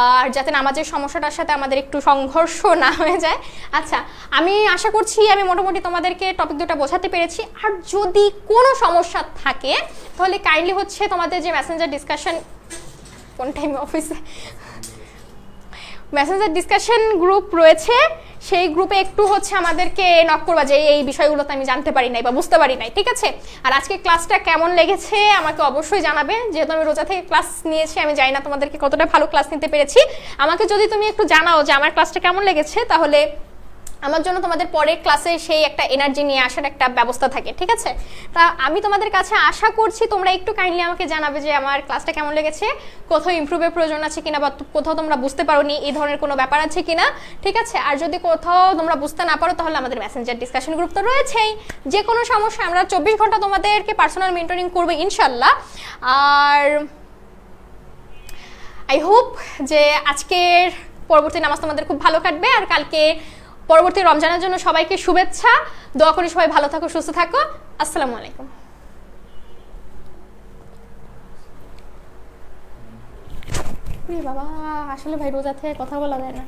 আর যাতে নামাজের সমস্যাটার সাথে আমাদের একটু সংঘর্ষ না হয়ে যায়। আচ্ছা, আমি আশা করছি আমি মোটামুটি তোমাদেরকে টপিক দুটো বোঝাতে পেরেছি। আর যদি কোনো সমস্যা থাকে তাহলে কাইন্ডলি হচ্ছে তোমাদের যে মেসেঞ্জার ডিসকাশন, কোন টাইমে অফিসে মেসেঞ্জার ডিসকাশন গ্রুপ রয়েছে, সেই গ্রুপে একটু হচ্ছে আমাদেরকে নক করবা যে এই বিষয়গুলোতে আমি জানতে পারি নাই বা বুঝতে পারি নাই, ঠিক আছে? আর আজকে ক্লাসটা কেমন লেগেছে আমাকে অবশ্যই জানাবে, যেহেতু আমি রোজা থেকে ক্লাস নিয়েছি, আমি জানি না তোমাদেরকে কতটা ভালো ক্লাস নিতে পেরেছি। আমাকে যদি তুমি একটু জানাও যে আমার ক্লাসটা কেমন লেগেছে, তাহলে আমার জন্য তোমাদের পরের ক্লাসে সেই একটা এনার্জি নিয়ে আসার একটা ব্যবস্থা থাকে, ঠিক আছে? তা আমি তোমাদের কাছে আশা করছি তোমরা একটু কাইন্ডলি আমাকে জানাবে যে আমার ক্লাসটা কেমন লেগেছে, কোথাও ইমপ্রুভের প্রয়োজন আছে কিনা, বা কোথাও তোমরা বুঝতে পারোনি এই ধরনের কোনো ব্যাপার আছে কিনা, ঠিক আছে? আর যদি কোথাও তোমরা বুঝতে না পারো তাহলে আমাদের মেসেঞ্জার ডিসকাশন গ্রুপ তো রয়েছেই, যে কোনো সমস্যা আমরা 24 ঘন্টা তোমাদেরকে পার্সোনাল মেন্টরিং করবো ইনশাল্লাহ। আর আই হোপ যে আজকের পরবর্তী নামাজ তোমাদের খুব ভালো কাটবে, আর কালকে পরবর্তী রমজানের জন্য সবাইকে শুভেচ্ছা, দোয়া করি সবাই ভালো থাকো, সুস্থ থাকো। আসসালামু আলাইকুম। বাবা আসলে ভাই রোজা থেকে কথা বলা যায় না।